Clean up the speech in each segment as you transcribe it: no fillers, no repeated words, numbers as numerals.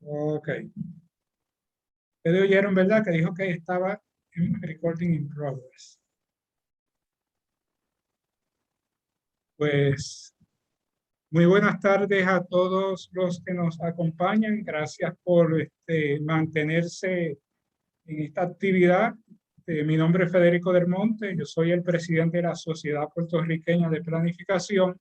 Ok. Ustedes oyeron, ¿verdad? Que dijo que estaba en recording in progress. Pues muy buenas tardes a todos los que nos acompañan. Gracias por mantenerse en esta actividad. Mi nombre es Federico del Monte. Yo soy el presidente de la Sociedad Puertorriqueña de Planificación,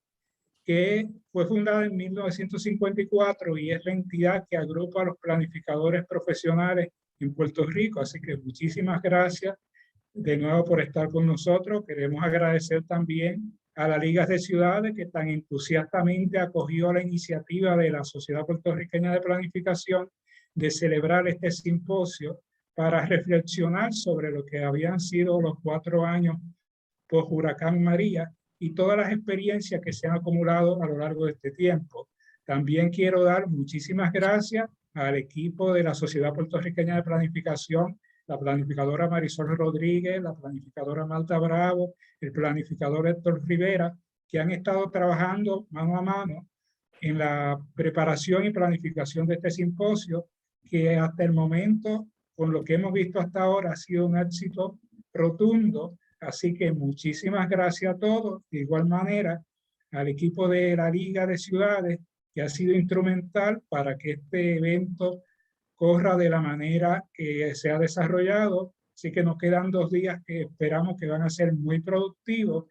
que fue fundada en 1954 y es la entidad que agrupa a los planificadores profesionales en Puerto Rico. Así que muchísimas gracias de nuevo por estar con nosotros. Queremos agradecer también a la Liga de Ciudades, que tan entusiastamente acogió la iniciativa de la Sociedad Puertorriqueña de Planificación de celebrar este simposio para reflexionar sobre lo que habían sido los 4 años post Huracán María y todas las experiencias que se han acumulado a lo largo de este tiempo. También quiero dar muchísimas gracias al equipo de la Sociedad Puertorriqueña de Planificación, la planificadora Marisol Rodríguez, la planificadora Malta Bravo, el planificador Héctor Rivera, que han estado trabajando mano a mano en la preparación y planificación de este simposio, que hasta el momento, con lo que hemos visto hasta ahora, ha sido un éxito rotundo. Así que muchísimas gracias a todos. De igual manera, al equipo de la Liga de Ciudades, que ha sido instrumental para que este evento corra de la manera que se ha desarrollado. Así que nos quedan 2 días que esperamos que van a ser muy productivos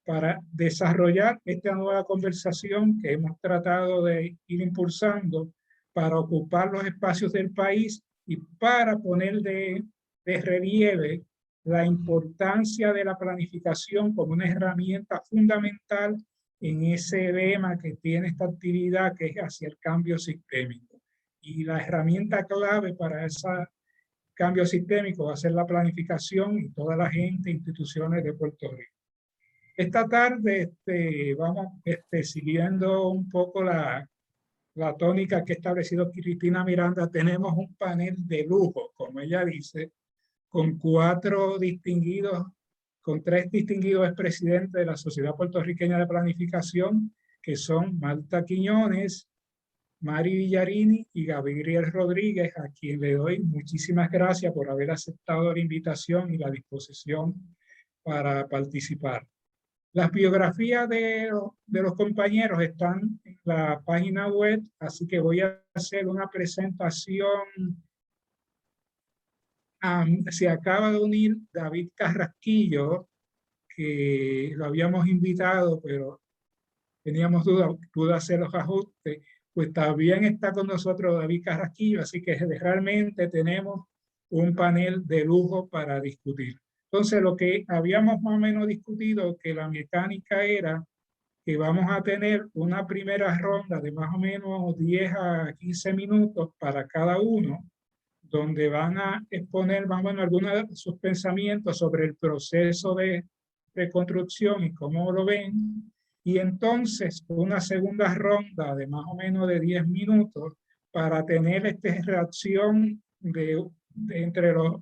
para desarrollar esta nueva conversación que hemos tratado de ir impulsando para ocupar los espacios del país y para poner de relieve la importancia de la planificación como una herramienta fundamental en ese lema que tiene esta actividad, que es hacia el cambio sistémico. Y la herramienta clave para ese cambio sistémico va a ser la planificación y toda la gente, instituciones de Puerto Rico. Esta tarde vamos siguiendo un poco la tónica que ha establecido Cristina Miranda. Tenemos un panel de lujo, como ella dice, con 3 distinguidos expresidentes de la Sociedad Puertorriqueña de Planificación, que son Malta Quiñones, Mari Villarini y Gabriel Rodríguez, a quien le doy muchísimas gracias por haber aceptado la invitación y la disposición para participar. Las biografías de los compañeros están en la página web, así que voy a hacer una presentación. Se acaba de unir David Carrasquillo, que lo habíamos invitado, pero teníamos dudas de hacer los ajustes. Pues también está con nosotros David Carrasquillo, así que realmente tenemos un panel de lujo para discutir. Entonces, lo que habíamos más o menos discutido, que la mecánica era que vamos a tener una primera ronda de más o menos 10 a 15 minutos para cada uno, donde van a exponer más o menos algunos de sus pensamientos sobre el proceso de reconstrucción y cómo lo ven. Y entonces una segunda ronda de más o menos de 10 minutos para tener reacción de entre los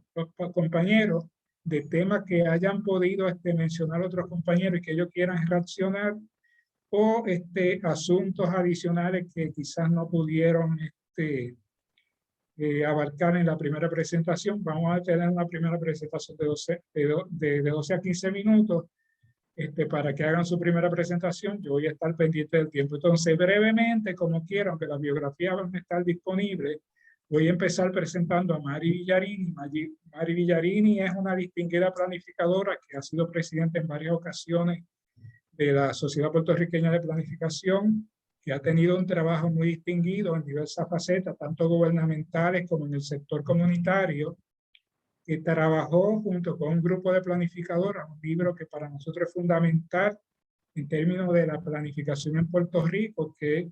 compañeros de temas que hayan podido mencionar otros compañeros y que ellos quieran reaccionar, o asuntos adicionales que quizás no pudieron abarcar en la primera presentación. Vamos a tener una primera presentación de 12 a 15 minutos para que hagan su primera presentación. Yo voy a estar pendiente del tiempo. Entonces, brevemente, como quieran, que la biografía va a estar disponible, voy a empezar presentando a Mari Villarini. Mari Villarini es una distinguida planificadora que ha sido presidenta en varias ocasiones de la Sociedad Puertorriqueña de Planificación, que ha tenido un trabajo muy distinguido en diversas facetas, tanto gubernamentales como en el sector comunitario, que trabajó junto con un grupo de planificadoras, un libro que para nosotros es fundamental en términos de la planificación en Puerto Rico, que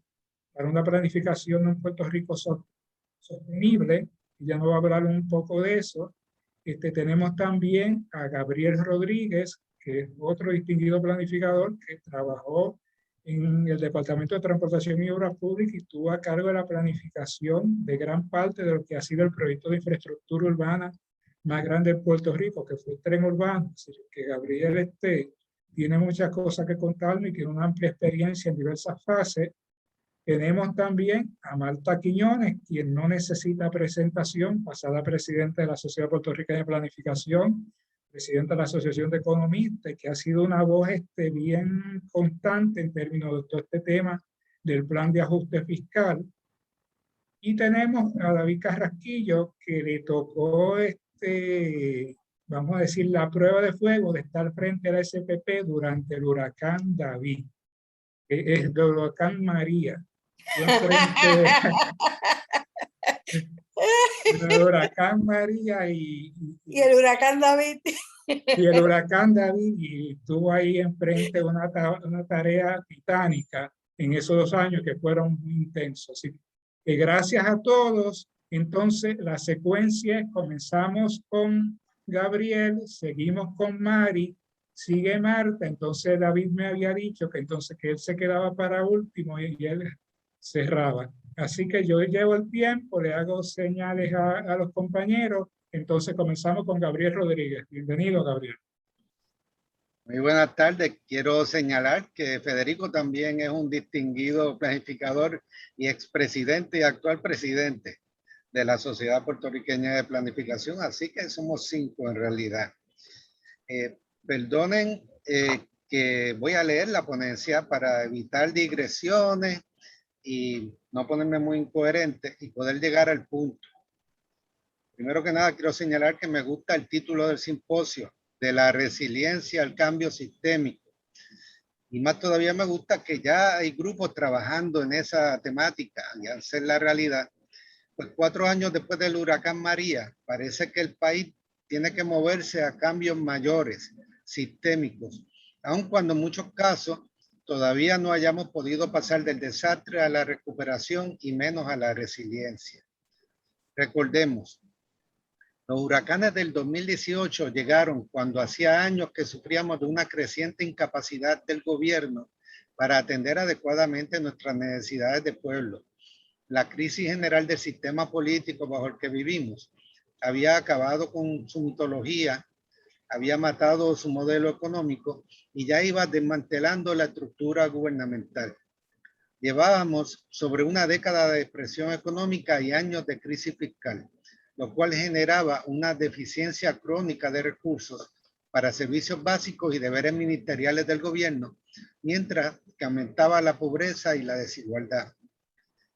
para una planificación en Puerto Rico sostenible, y ya nos va a hablar un poco de eso. Tenemos también a Gabriel Rodríguez, que es otro distinguido planificador que trabajó en el Departamento de Transportación y Obras Públicas y estuvo a cargo de la planificación de gran parte de lo que ha sido el proyecto de infraestructura urbana más grande de Puerto Rico, que fue el tren urbano. Así que Gabriel tiene muchas cosas que contarme y tiene una amplia experiencia en diversas fases. Tenemos también a Marta Quiñones, quien no necesita presentación, pasada presidenta de la Sociedad Puertorriqueña de Planificación, presidenta de la Asociación de Economistas, que ha sido una voz bien constante en términos de todo este tema del plan de ajuste fiscal. Y tenemos a David Carrasquillo, que le tocó, vamos a decir, la prueba de fuego de estar frente a la SPP durante el huracán David, el huracán María. El huracán María y el huracán David. Y el huracán David, y estuvo ahí enfrente una tarea titánica en esos 2 años que fueron muy intensos. Así que gracias a todos. Entonces, la secuencia es: comenzamos con Gabriel, seguimos con Mari, sigue Marta. Entonces David me había dicho que entonces que él se quedaba para último y él cerraba. Así que yo llevo el tiempo, le hago señales a los compañeros. Entonces comenzamos con Gabriel Rodríguez. Bienvenido, Gabriel. Muy buenas tardes. Quiero señalar que Federico también es un distinguido planificador y expresidente y actual presidente de la Sociedad Puertorriqueña de Planificación, así que somos 5 en realidad. Perdonen que voy a leer la ponencia para evitar digresiones y no ponerme muy incoherente y poder llegar al punto. Primero que nada, quiero señalar que me gusta el título del simposio, de la resiliencia al cambio sistémico. Y más todavía me gusta que ya hay grupos trabajando en esa temática y al ser la realidad, pues 4 años después del huracán María, parece que el país tiene que moverse a cambios mayores, sistémicos, aun cuando en muchos casos todavía no hayamos podido pasar del desastre a la recuperación y menos a la resiliencia. Recordemos, los huracanes del 2018 llegaron cuando hacía años que sufríamos de una creciente incapacidad del gobierno para atender adecuadamente nuestras necesidades de pueblo. La crisis general del sistema político bajo el que vivimos había acabado con su mitología, había matado su modelo económico y ya iba desmantelando la estructura gubernamental. Llevábamos sobre una década de depresión económica y años de crisis fiscal, lo cual generaba una deficiencia crónica de recursos para servicios básicos y deberes ministeriales del gobierno, mientras que aumentaba la pobreza y la desigualdad.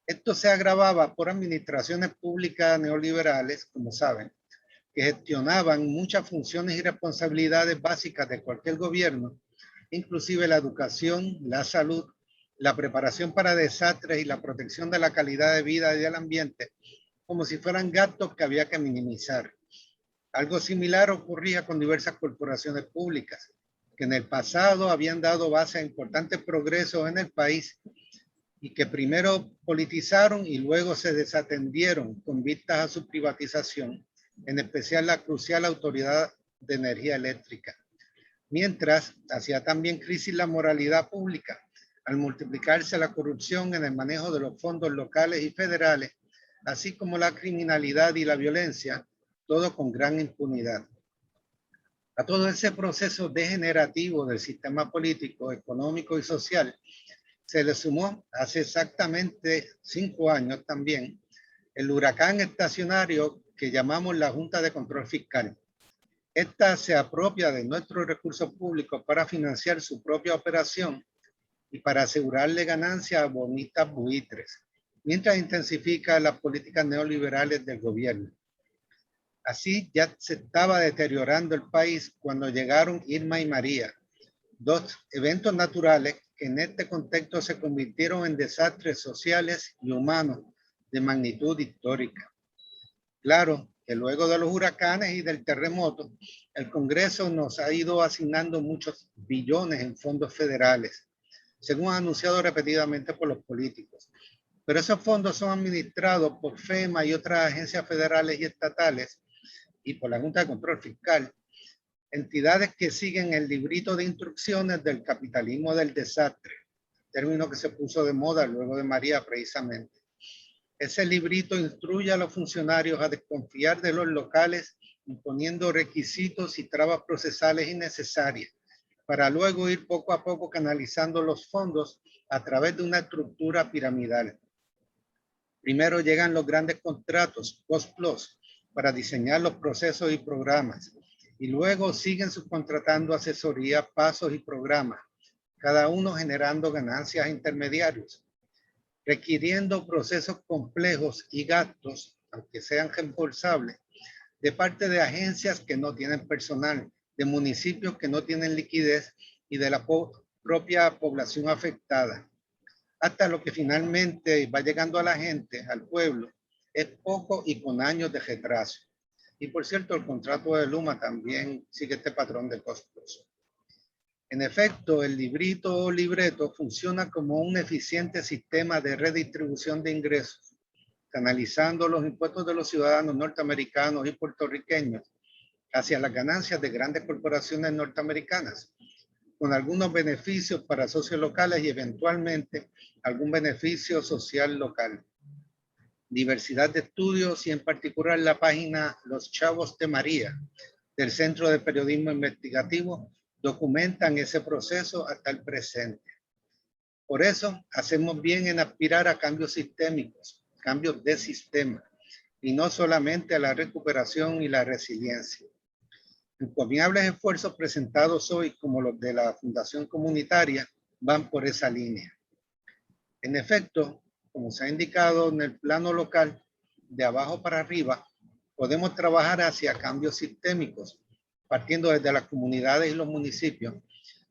Esto se agravaba por administraciones públicas neoliberales, como saben, que gestionaban muchas funciones y responsabilidades básicas de cualquier gobierno, inclusive la educación, la salud, la preparación para desastres y la protección de la calidad de vida y del ambiente, como si fueran gastos que había que minimizar. Algo similar ocurría con diversas corporaciones públicas, que en el pasado habían dado base a importantes progresos en el país y que primero politizaron y luego se desatendieron con vistas a su privatización, en especial la crucial Autoridad de Energía Eléctrica. Mientras, hacía también crisis la moralidad pública, al multiplicarse la corrupción en el manejo de los fondos locales y federales, así como la criminalidad y la violencia, todo con gran impunidad. A todo ese proceso degenerativo del sistema político, económico y social, se le sumó hace exactamente 5 años también el huracán estacionario que llamamos la Junta de Control Fiscal. Esta se apropia de nuestros recursos públicos para financiar su propia operación y para asegurarle ganancias a bonistas buitres, mientras intensifica las políticas neoliberales del gobierno. Así ya se estaba deteriorando el país cuando llegaron Irma y María, 2 eventos naturales que en este contexto se convirtieron en desastres sociales y humanos de magnitud histórica. Claro que luego de los huracanes y del terremoto, el Congreso nos ha ido asignando muchos billones en fondos federales, según ha anunciado repetidamente por los políticos. Pero esos fondos son administrados por FEMA y otras agencias federales y estatales y por la Junta de Control Fiscal, entidades que siguen el librito de instrucciones del capitalismo del desastre, término que se puso de moda luego de María precisamente. Ese librito instruye a los funcionarios a desconfiar de los locales, imponiendo requisitos y trabas procesales innecesarias, para luego ir poco a poco canalizando los fondos a través de una estructura piramidal. Primero llegan los grandes contratos, cost plus, para diseñar los procesos y programas. Y luego siguen subcontratando asesoría, pasos y programas, cada uno generando ganancias a intermediarios, requiriendo procesos complejos y gastos, aunque sean reembolsables, de parte de agencias que no tienen personal, de municipios que no tienen liquidez y de la propia población afectada. Hasta lo que finalmente va llegando a la gente, al pueblo, es poco y con años de retraso. Y por cierto, el contrato de Luma también sigue este patrón de costos. En efecto, el librito o libreto funciona como un eficiente sistema de redistribución de ingresos, canalizando los impuestos de los ciudadanos norteamericanos y puertorriqueños hacia las ganancias de grandes corporaciones norteamericanas, con algunos beneficios para socios locales y eventualmente algún beneficio social local. Diversidad de estudios y en particular la página Los Chavos de María del Centro de Periodismo Investigativo documentan ese proceso hasta el presente. Por eso hacemos bien en aspirar a cambios sistémicos, cambios de sistema y no solamente a la recuperación y la resiliencia. Encomiables esfuerzos presentados hoy, como los de la Fundación Comunitaria, van por esa línea. En efecto, como se ha indicado en el plano local, de abajo para arriba, podemos trabajar hacia cambios sistémicos, partiendo desde las comunidades y los municipios,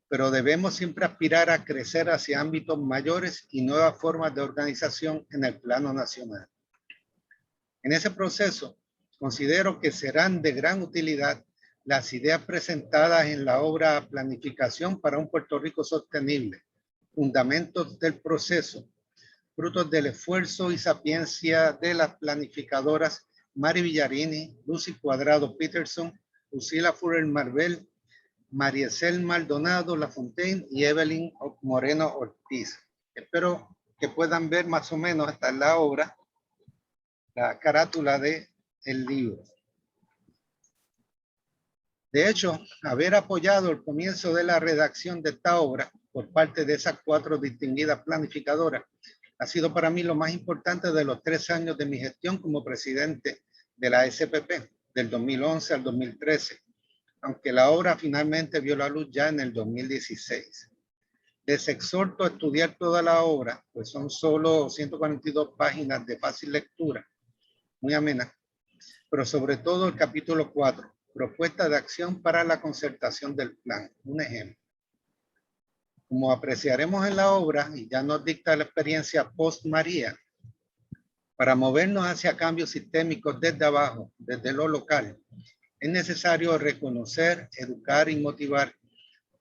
pero debemos siempre aspirar a crecer hacia ámbitos mayores y nuevas formas de organización en el plano nacional. En ese proceso, considero que serán de gran utilidad las ideas presentadas en la obra Planificación para un Puerto Rico Sostenible, Fundamentos del Proceso, frutos del esfuerzo y sapiencia de las planificadoras Mari Villarini, Lucy Cuadrado Peterson, Lucila Fuller Marvel, Mariesel Maldonado Lafontaine y Evelyn Moreno Ortiz. Espero que puedan ver más o menos hasta la obra, la carátula del libro. De hecho, haber apoyado el comienzo de la redacción de esta obra por parte de esas 4 distinguidas planificadoras ha sido para mí lo más importante de los 3 años de mi gestión como presidente de la SPP, del 2011 al 2013, aunque la obra finalmente vio la luz ya en el 2016. Les exhorto a estudiar toda la obra, pues son solo 142 páginas de fácil lectura, muy amena, pero sobre todo el capítulo 4, propuesta de acción para la concertación del plan, un ejemplo. Como apreciaremos en la obra, y ya nos dicta la experiencia post-María, para movernos hacia cambios sistémicos desde abajo, desde lo local, es necesario reconocer, educar y motivar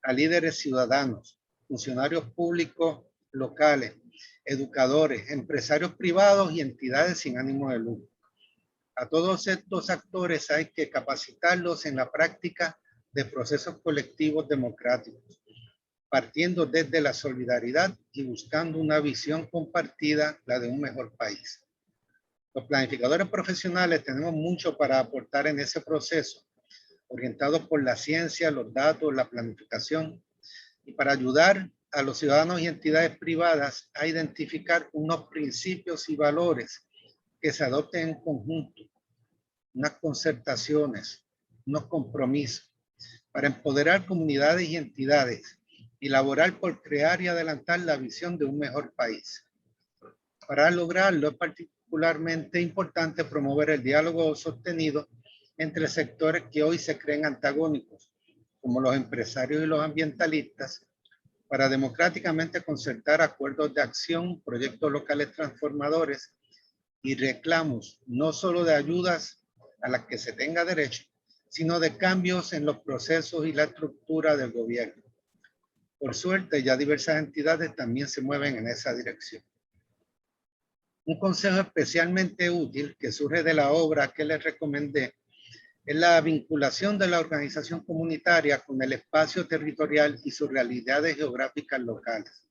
a líderes ciudadanos, funcionarios públicos locales, educadores, empresarios privados y entidades sin ánimo de lucro. A todos estos actores hay que capacitarlos en la práctica de procesos colectivos democráticos, partiendo desde la solidaridad y buscando una visión compartida, la de un mejor país. Los planificadores profesionales tenemos mucho para aportar en ese proceso, orientados por la ciencia, los datos, la planificación, y para ayudar a los ciudadanos y entidades privadas a identificar unos principios y valores que se adopten en conjunto, unas concertaciones, unos compromisos, para empoderar comunidades y entidades y laborar por crear y adelantar la visión de un mejor país. Para lograrlo es particularmente importante promover el diálogo sostenido entre sectores que hoy se creen antagónicos, como los empresarios y los ambientalistas, para democráticamente concertar acuerdos de acción, proyectos locales transformadores y reclamos no solo de ayudas a las que se tenga derecho, sino de cambios en los procesos y la estructura del gobierno. Por suerte, ya diversas entidades también se mueven en esa dirección. Un consejo especialmente útil que surge de la obra que les recomendé es la vinculación de la organización comunitaria con el espacio territorial y sus realidades geográficas locales.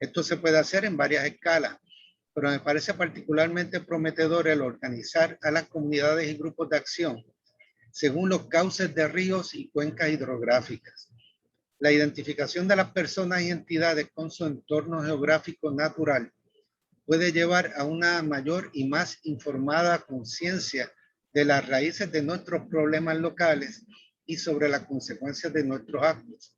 Esto se puede hacer en varias escalas, pero me parece particularmente prometedor el organizar a las comunidades y grupos de acción según los cauces de ríos y cuencas hidrográficas, La identificación de las personas y entidades con su entorno geográfico natural puede llevar a una mayor y más informada conciencia de las raíces de nuestros problemas locales y sobre las consecuencias de nuestros actos.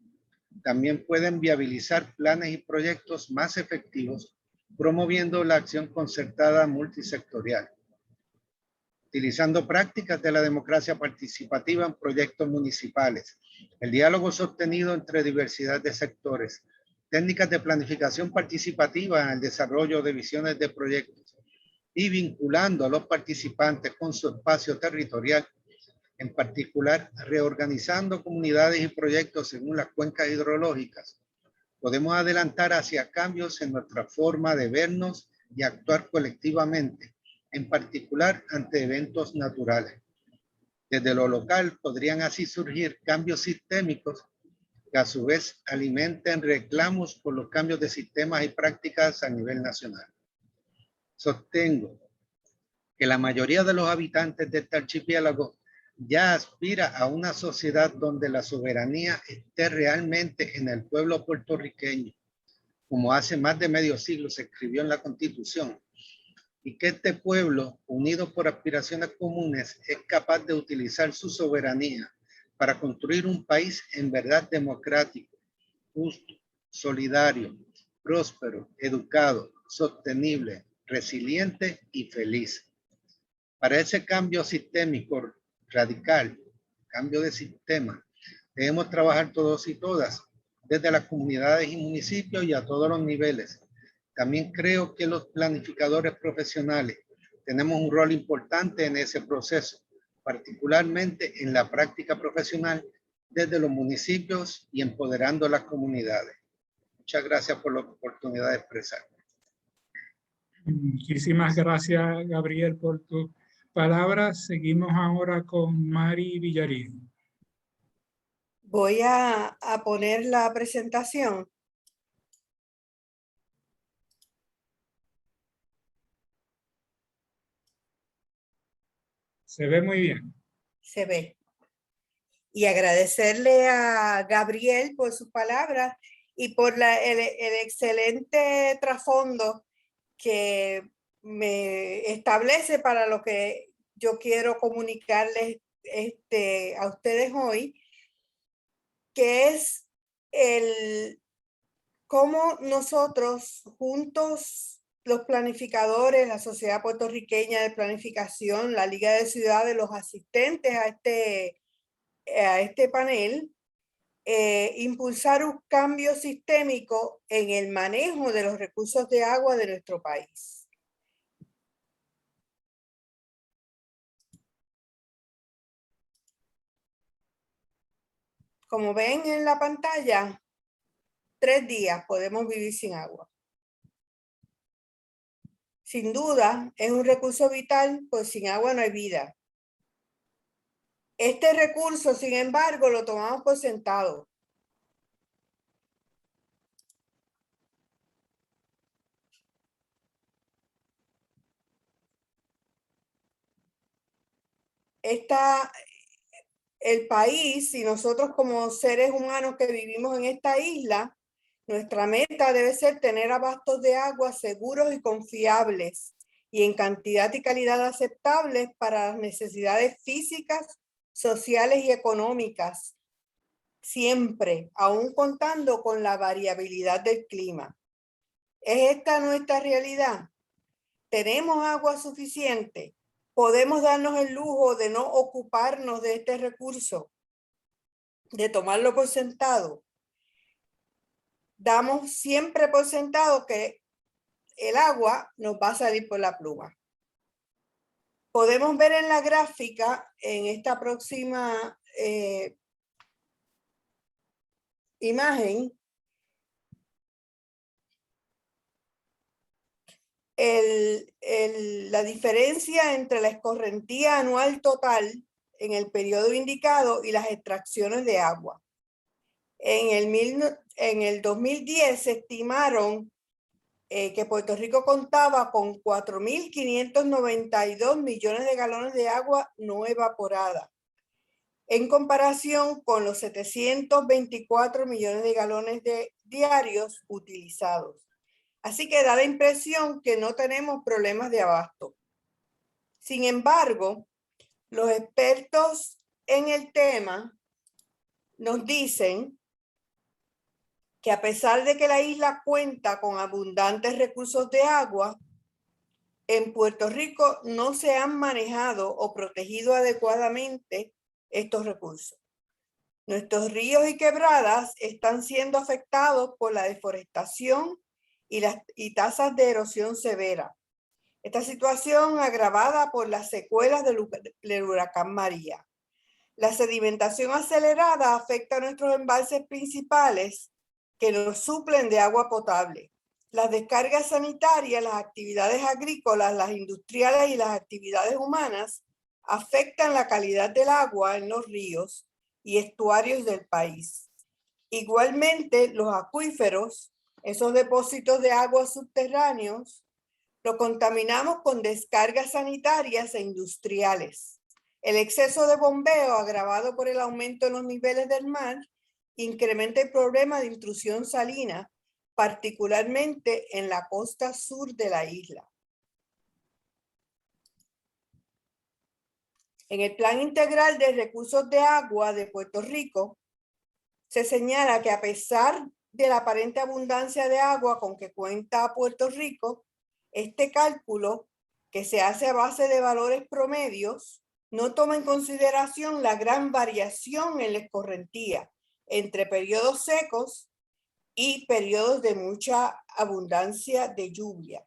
También pueden viabilizar planes y proyectos más efectivos, promoviendo la acción concertada multisectorial. Utilizando prácticas de la democracia participativa en proyectos municipales, el diálogo sostenido entre diversidad de sectores, técnicas de planificación participativa en el desarrollo de visiones de proyectos y vinculando a los participantes con su espacio territorial, en particular reorganizando comunidades y proyectos según las cuencas hidrológicas, podemos adelantar hacia cambios en nuestra forma de vernos y actuar colectivamente, en particular ante eventos naturales. Desde lo local podrían así surgir cambios sistémicos que a su vez alimenten reclamos por los cambios de sistemas y prácticas a nivel nacional. Sostengo que la mayoría de los habitantes de este archipiélago ya aspira a una sociedad donde la soberanía esté realmente en el pueblo puertorriqueño, como hace más de medio siglo se escribió en la Constitución, y que este pueblo, unido por aspiraciones comunes, es capaz de utilizar su soberanía para construir un país en verdad democrático, justo, solidario, próspero, educado, sostenible, resiliente y feliz. Para ese cambio sistémico radical, cambio de sistema, debemos trabajar todos y todas, desde las comunidades y municipios y a todos los niveles. También creo que los planificadores profesionales tenemos un rol importante en ese proceso, particularmente en la práctica profesional desde los municipios y empoderando a las comunidades. Muchas gracias por la oportunidad de expresar. Muchísimas gracias, Gabriel, por tus palabras. Seguimos ahora con Mari Villarín. Voy a poner la presentación. Se ve muy bien. Se ve. Y agradecerle a Gabriel por sus palabras y por el excelente trasfondo que me establece para lo que yo quiero comunicarles a ustedes hoy, que es cómo nosotros juntos, los planificadores, la Sociedad Puertorriqueña de Planificación, la Liga de Ciudades, los asistentes a este panel, impulsar un cambio sistémico en el manejo de los recursos de agua de nuestro país. Como ven en la pantalla, 3 días podemos vivir sin agua. Sin duda, es un recurso vital, pues sin agua no hay vida. Este recurso, sin embargo, lo tomamos por sentado. El país y nosotros como seres humanos que vivimos en esta isla, nuestra meta debe ser tener abastos de agua seguros y confiables y en cantidad y calidad aceptables para las necesidades físicas, sociales y económicas, siempre, aún contando con la variabilidad del clima. ¿Es esta nuestra realidad? ¿Tenemos agua suficiente? ¿Podemos darnos el lujo de no ocuparnos de este recurso, de tomarlo por sentado? Damos siempre por sentado que el agua nos va a salir por la pluma. Podemos ver en la gráfica, en esta próxima imagen, la diferencia entre la escorrentía anual total en el periodo indicado y las extracciones de agua. En el 2010 se estimaron que Puerto Rico contaba con 4.592 millones de galones de agua no evaporada. en comparación con los 724 millones de galones diarios utilizados. Así que da la impresión que no tenemos problemas de abasto. Sin embargo, los expertos en el tema nos dicen que a pesar de que la isla cuenta con abundantes recursos de agua, en Puerto Rico no se han manejado o protegido adecuadamente estos recursos. Nuestros ríos y quebradas están siendo afectados por la deforestación y tasas de erosión severa. Esta situación agravada por las secuelas del huracán María. La sedimentación acelerada afecta a nuestros embalses principales que nos suplen de agua potable. Las descargas sanitarias, las actividades agrícolas, las industriales y las actividades humanas afectan la calidad del agua en los ríos y estuarios del país. Igualmente, los acuíferos, esos depósitos de agua subterráneos, lo contaminamos con descargas sanitarias e industriales. El exceso de bombeo, agravado por el aumento en los niveles del mar, incrementa el problema de intrusión salina, particularmente en la costa sur de la isla. En el Plan Integral de Recursos de Agua de Puerto Rico, se señala que a pesar de la aparente abundancia de agua con que cuenta Puerto Rico, este cálculo, que se hace a base de valores promedios, no toma en consideración la gran variación en la escorrentía entre periodos secos y periodos de mucha abundancia de lluvia.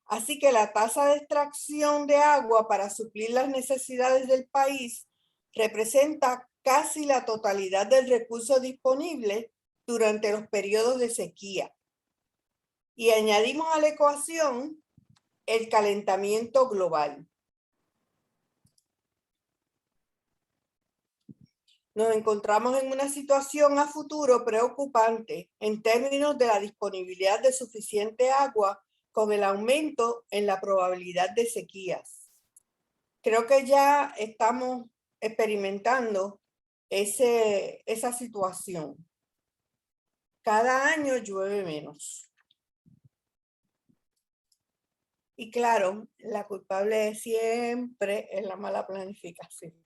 Así que la tasa de extracción de agua para suplir las necesidades del país representa casi la totalidad del recurso disponible durante los periodos de sequía. Y añadimos a la ecuación el calentamiento global. Nos encontramos en una situación a futuro preocupante en términos de la disponibilidad de suficiente agua con el aumento en la probabilidad de sequías. Creo que ya estamos experimentando esa situación. Cada año llueve menos. Y claro, la culpable siempre es la mala planificación.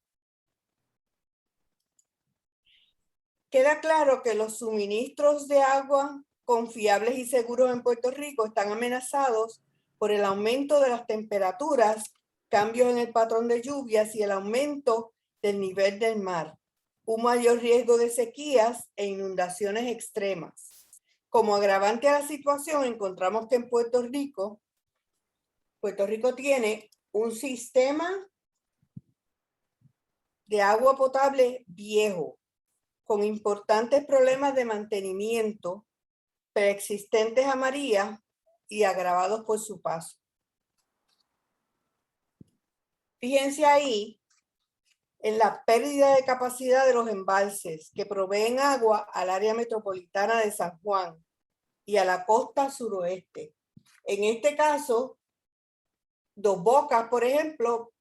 Queda claro que los suministros de agua confiables y seguros en Puerto Rico están amenazados por el aumento de las temperaturas, cambios en el patrón de lluvias y el aumento del nivel del mar, un mayor riesgo de sequías e inundaciones extremas. Como agravante a la situación, encontramos que en Puerto Rico tiene un sistema de agua potable viejo, con importantes problemas de mantenimiento preexistentes a María y agravados por su paso. Fíjense ahí en la pérdida de capacidad de los embalses que proveen agua al área metropolitana de San Juan y a la costa suroeste. En este caso, Dos Bocas, por ejemplo,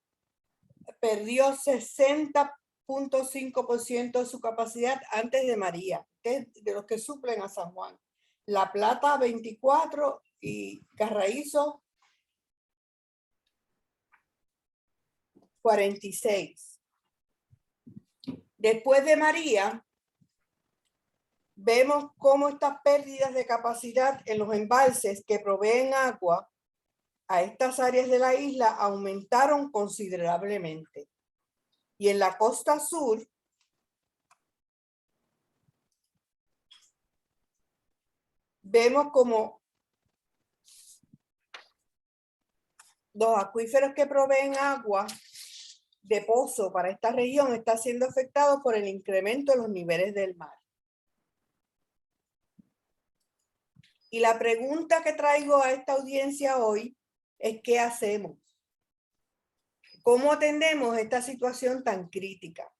perdió 60.5% de su capacidad antes de María, que es de los que suplen a San Juan. La Plata 24 y Carraízo 46. Después de María, vemos cómo estas pérdidas de capacidad en los embalses que proveen agua a estas áreas de la isla aumentaron considerablemente. Y en la costa sur, vemos como los acuíferos que proveen agua de pozo para esta región están siendo afectados por el incremento de los niveles del mar. Y la pregunta que traigo a esta audiencia hoy es: ¿qué hacemos? ¿Cómo atendemos esta situación tan crítica?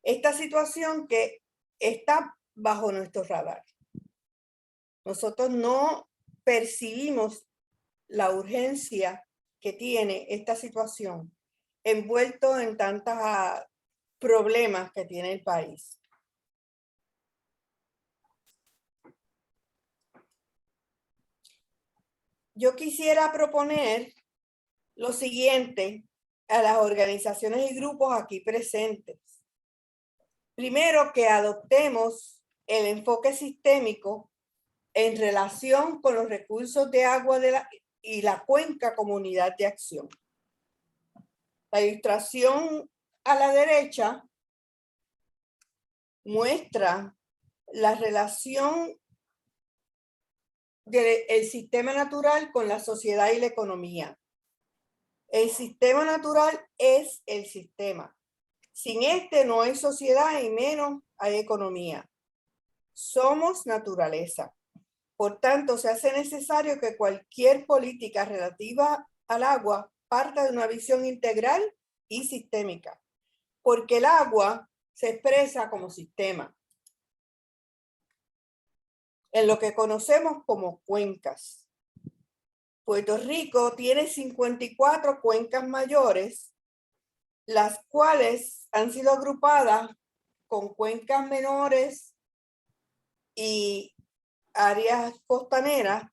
Esta situación que está bajo nuestro radar. Nosotros no percibimos la urgencia que tiene esta situación, envuelto en tantas problemas que tiene el país. Yo quisiera proponer lo siguiente a las organizaciones y grupos aquí presentes. Primero, que adoptemos el enfoque sistémico en relación con los recursos de agua y la cuenca como unidad de acción. La ilustración a la derecha muestra la relación del sistema natural con la sociedad y la economía. El sistema natural es el sistema. Sin este no hay sociedad y menos hay economía. Somos naturaleza. Por tanto, se hace necesario que cualquier política relativa al agua parta de una visión integral y sistémica, porque el agua se expresa como sistema, en lo que conocemos como cuencas. Puerto Rico tiene 54 cuencas mayores, las cuales han sido agrupadas con cuencas menores y áreas costaneras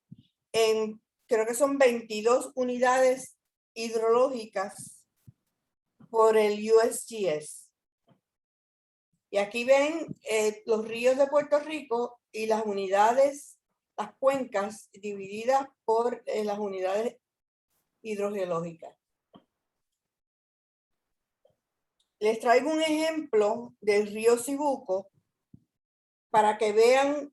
en, creo que son 22 unidades hidrológicas por el USGS. Y aquí ven los ríos de Puerto Rico y las unidades, las cuencas divididas por las unidades hidrogeológicas. Les traigo un ejemplo del río Cibuco para que vean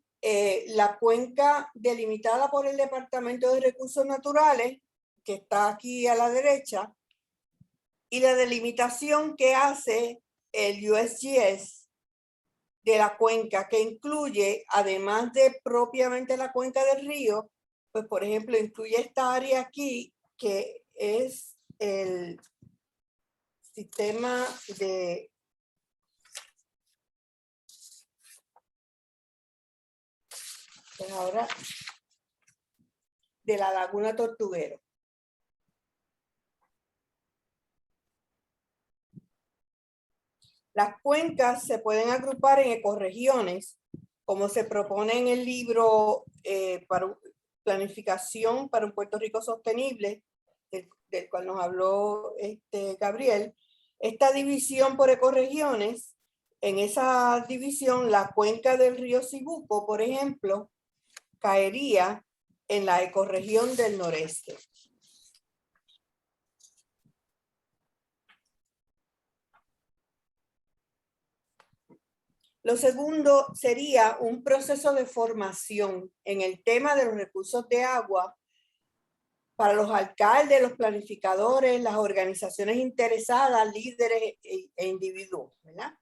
la cuenca delimitada por el Departamento de Recursos Naturales, que está aquí a la derecha, y la delimitación que hace el USGS de la cuenca, que incluye, además de propiamente la cuenca del río, pues por ejemplo, incluye esta área aquí, que es el sistema de ahora de la Laguna Tortuguero. Las cuencas se pueden agrupar en ecorregiones, como se propone en el libro para Planificación para un Puerto Rico Sostenible, del cual nos habló Gabriel. Esta división por ecorregiones, en esa división, la cuenca del río Cibuco, por ejemplo, caería en la ecorregión del noreste. Lo segundo sería un proceso de formación en el tema de los recursos de agua para los alcaldes, los planificadores, las organizaciones interesadas, líderes e individuos, ¿verdad?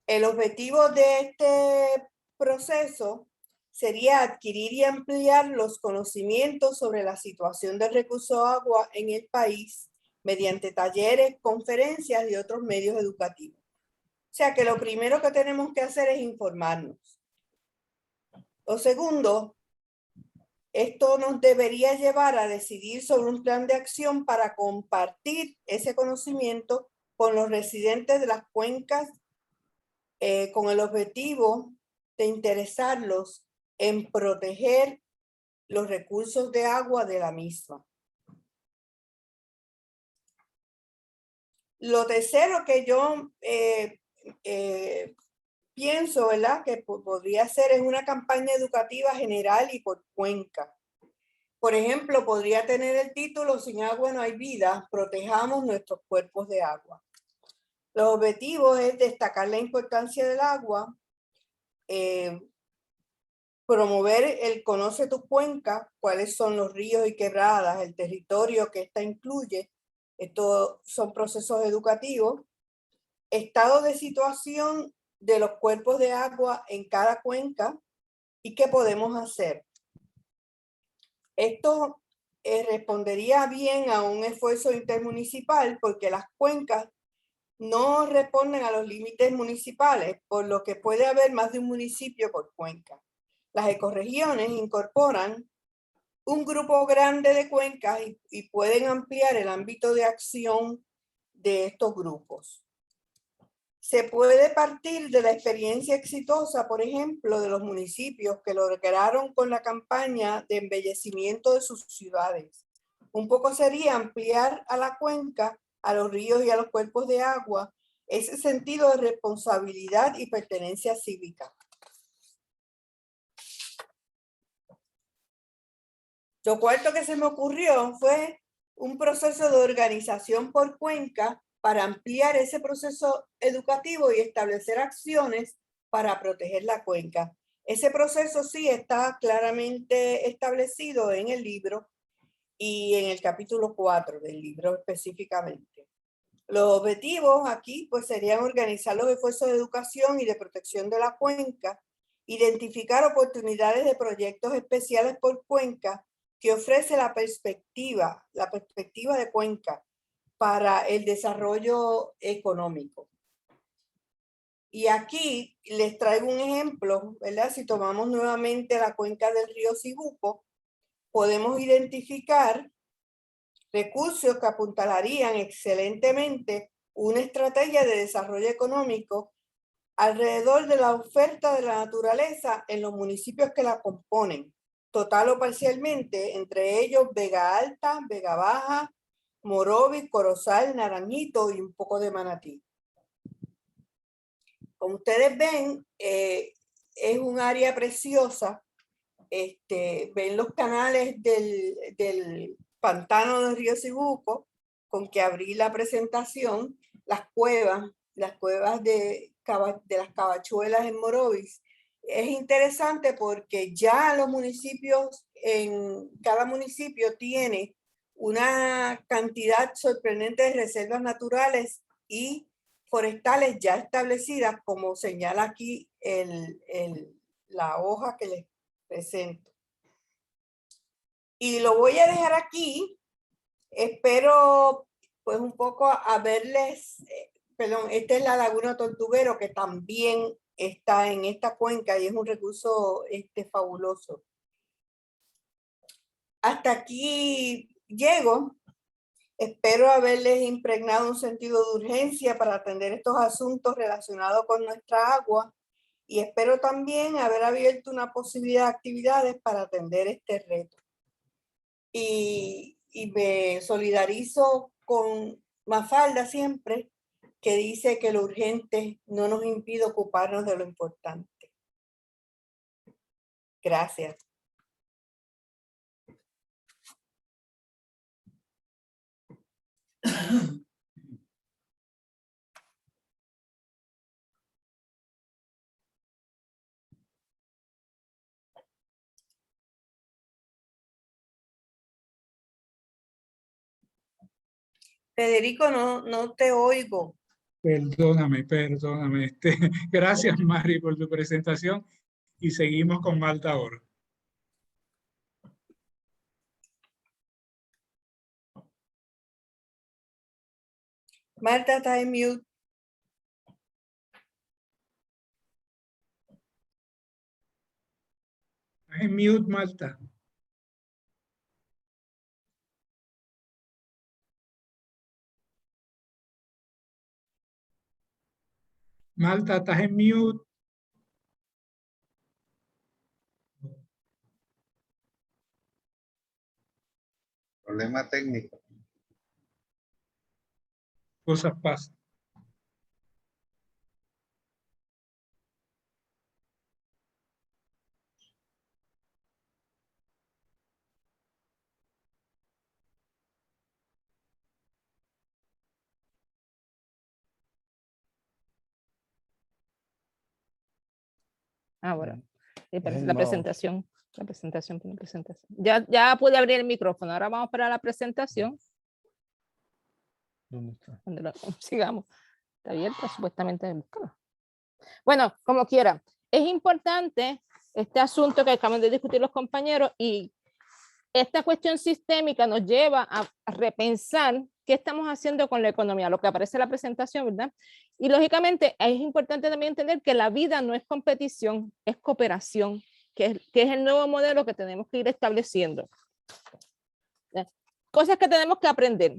El objetivo de este proceso sería adquirir y ampliar los conocimientos sobre la situación del recurso agua en el país mediante talleres, conferencias y otros medios educativos. O sea que lo primero que tenemos que hacer es informarnos. Lo segundo, esto nos debería llevar a decidir sobre un plan de acción para compartir ese conocimiento con los residentes de las cuencas con el objetivo de interesarlos en proteger los recursos de agua de la misma. Lo tercero que yo pienso, ¿verdad?, que podría ser es una campaña educativa general y por cuenca. Por ejemplo, podría tener el título "Sin agua no hay vida, protejamos nuestros cuerpos de agua". Los objetivos es destacar la importancia del agua, promover el conoce tu cuenca, cuáles son los ríos y quebradas, el territorio que esta incluye. Estos son procesos educativos. Estado de situación de los cuerpos de agua en cada cuenca y qué podemos hacer. Esto respondería bien a un esfuerzo intermunicipal porque las cuencas no responden a los límites municipales, por lo que puede haber más de un municipio por cuenca. Las ecorregiones incorporan un grupo grande de cuencas y pueden ampliar el ámbito de acción de estos grupos. Se puede partir de la experiencia exitosa, por ejemplo, de los municipios que lograron con la campaña de embellecimiento de sus ciudades. Un poco sería ampliar a la cuenca, a los ríos y a los cuerpos de agua, ese sentido de responsabilidad y pertenencia cívica. Lo cuarto que se me ocurrió fue un proceso de organización por cuenca para ampliar ese proceso educativo y establecer acciones para proteger la cuenca. Ese proceso sí está claramente establecido en el libro y en el capítulo 4 del libro específicamente. Los objetivos aquí pues serían organizar los esfuerzos de educación y de protección de la cuenca, identificar oportunidades de proyectos especiales por cuenca que ofrece la perspectiva de cuenca para el desarrollo económico. Y aquí les traigo un ejemplo, ¿verdad? Si tomamos nuevamente la cuenca del río Cibuco, podemos identificar recursos que apuntalarían excelentemente una estrategia de desarrollo económico alrededor de la oferta de la naturaleza en los municipios que la componen, total o parcialmente, entre ellos Vega Alta, Vega Baja, Morovis, Corozal, Naranjito y un poco de Manatí. Como ustedes ven, es un área preciosa. Ven los canales del pantano del río Cibuco, con que abrí la presentación, las cuevas de las Cavachuelas en Morovis. Es interesante porque ya los municipios, cada municipio tiene una cantidad sorprendente de reservas naturales y forestales ya establecidas, como señala aquí la hoja que les presento. Y lo voy a dejar aquí. Espero pues un poco a verles, perdón, esta es la Laguna Tortuguero, que también está en esta cuenca y es un recurso fabuloso. Hasta aquí llego. Espero haberles impregnado un sentido de urgencia para atender estos asuntos relacionados con nuestra agua y espero también haber abierto una posibilidad de actividades para atender este reto. Y me solidarizo con Mafalda siempre, que dice que lo urgente no nos impide ocuparnos de lo importante. Gracias. Federico, no te oigo. Perdóname. Gracias, Mari, por tu presentación y seguimos con Malta ahora. Marta, está en mute. Estás en mute, Malta. Malta, estás en mute. Problema técnico. Cosas pasan. Bueno, la presentación. Ya pude abrir el micrófono. Ahora vamos para la presentación. ¿Dónde está? Sigamos. Está abierta, supuestamente. Bueno, como quiera. Es importante este asunto que acaban de discutir los compañeros y esta cuestión sistémica nos lleva a repensar qué estamos haciendo con la economía, lo que aparece en la presentación, ¿verdad? Y lógicamente es importante también entender que la vida no es competición, es cooperación, que es el nuevo modelo que tenemos que ir estableciendo. Cosas que tenemos que aprender.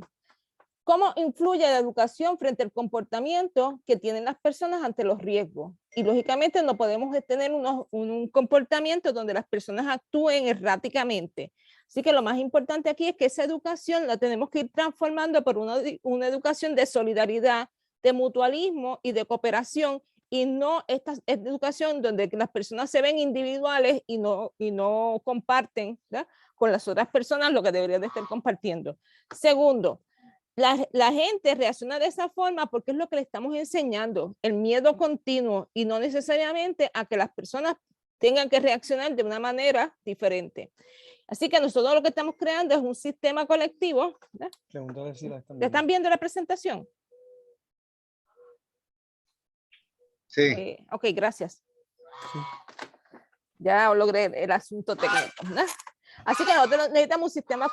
¿Cómo influye la educación frente al comportamiento que tienen las personas ante los riesgos? Y lógicamente no podemos tener un comportamiento donde las personas actúen erráticamente. Así que lo más importante aquí es que esa educación la tenemos que ir transformando por una educación de solidaridad, de mutualismo y de cooperación, y no esta educación donde las personas se ven individuales y no comparten, ¿verdad?, con las otras personas lo que deberían de estar compartiendo. Segundo, la gente reacciona de esa forma porque es lo que le estamos enseñando, el miedo continuo, y no necesariamente a que las personas tengan que reaccionar de una manera diferente. Así que nosotros lo que estamos creando es un sistema colectivo. ¿Están viendo la presentación? Sí. Ok, gracias. Sí. Ya logré el asunto técnico, ¿no? Así que nosotros necesitamos un sistema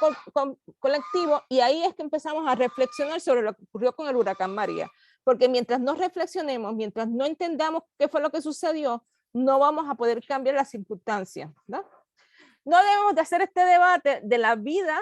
colectivo, y ahí es que empezamos a reflexionar sobre lo que ocurrió con el huracán María. Porque mientras no reflexionemos, mientras no entendamos qué fue lo que sucedió, no vamos a poder cambiar las circunstancias, ¿no? No debemos de hacer este debate de la vida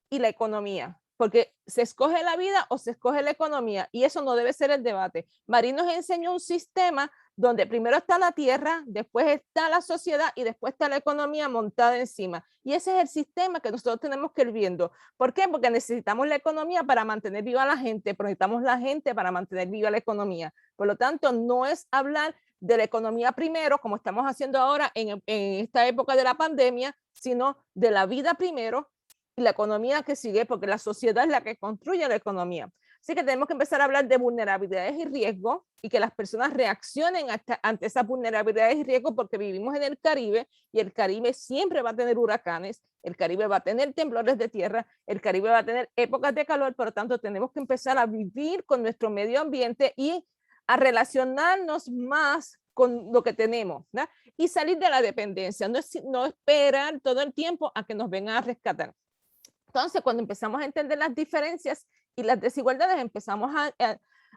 y la economía, porque se escoge la vida o se escoge la economía, y eso no debe ser el debate. Marín nos enseñó un sistema donde primero está la tierra, después está la sociedad y después está la economía montada encima. Y ese es el sistema que nosotros tenemos que ir viendo. ¿Por qué? Porque necesitamos la economía para mantener viva a la gente, pero necesitamos la gente para mantener viva la economía. Por lo tanto, no es hablar de la economía primero, como estamos haciendo ahora en esta época de la pandemia, sino de la vida primero y la economía que sigue, porque la sociedad es la que construye la economía. Así que tenemos que empezar a hablar de vulnerabilidades y riesgos, y que las personas reaccionen ante esas vulnerabilidades y riesgos, porque vivimos en el Caribe, y el Caribe siempre va a tener huracanes, el Caribe va a tener temblores de tierra, el Caribe va a tener épocas de calor. Por lo tanto, tenemos que empezar a vivir con nuestro medio ambiente y a relacionarnos más con lo que tenemos, ¿no? Y salir de la dependencia, no esperar todo el tiempo a que nos vengan a rescatar. Entonces, cuando empezamos a entender las diferencias y las desigualdades, empezamos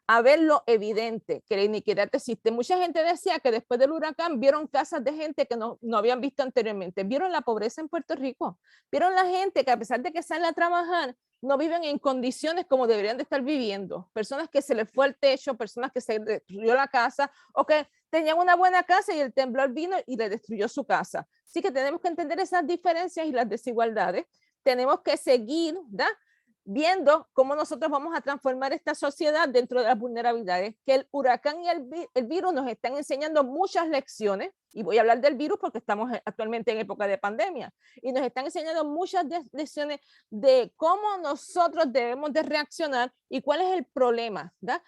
a ver lo evidente, que la iniquidad existe. Mucha gente decía que después del huracán vieron casas de gente que no habían visto anteriormente, vieron la pobreza en Puerto Rico, vieron la gente que a pesar de que salen a trabajar, no viven en condiciones como deberían de estar viviendo. Personas que se les fue el techo, personas que se destruyó la casa, o que tenían una buena casa y el temblor vino y le destruyó su casa. Así que tenemos que entender esas diferencias y las desigualdades. Tenemos que seguir, ¿verdad?, viendo cómo nosotros vamos a transformar esta sociedad dentro de las vulnerabilidades, que el huracán y el virus nos están enseñando muchas lecciones, y voy a hablar del virus porque estamos actualmente en época de pandemia, y nos están enseñando muchas lecciones de cómo nosotros debemos de reaccionar y cuál es el problema, ¿verdad?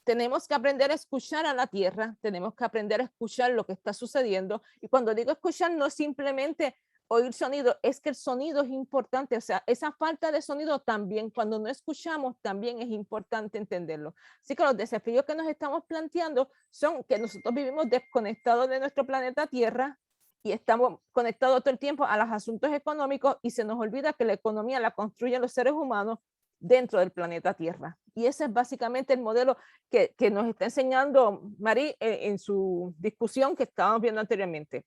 Tenemos que aprender a escuchar a la tierra, tenemos que aprender a escuchar lo que está sucediendo, y cuando digo escuchar no simplemente oír sonido, es que el sonido es importante. O sea, esa falta de sonido también, cuando no escuchamos, también es importante entenderlo. Así que los desafíos que nos estamos planteando son que nosotros vivimos desconectados de nuestro planeta Tierra y estamos conectados todo el tiempo a los asuntos económicos, y se nos olvida que la economía la construyen los seres humanos dentro del planeta Tierra. Y ese es básicamente el modelo que nos está enseñando Mari en su discusión que estábamos viendo anteriormente.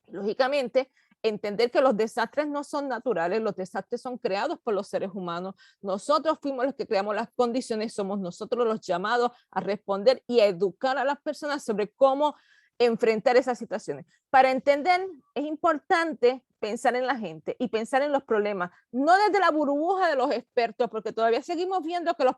Lógicamente, entender que los desastres no son naturales, los desastres son creados por los seres humanos. Nosotros fuimos los que creamos las condiciones, somos nosotros los llamados a responder y a educar a las personas sobre cómo enfrentar esas situaciones. Para entender, es importante pensar en la gente y pensar en los problemas, no desde la burbuja de los expertos, porque todavía seguimos viendo que los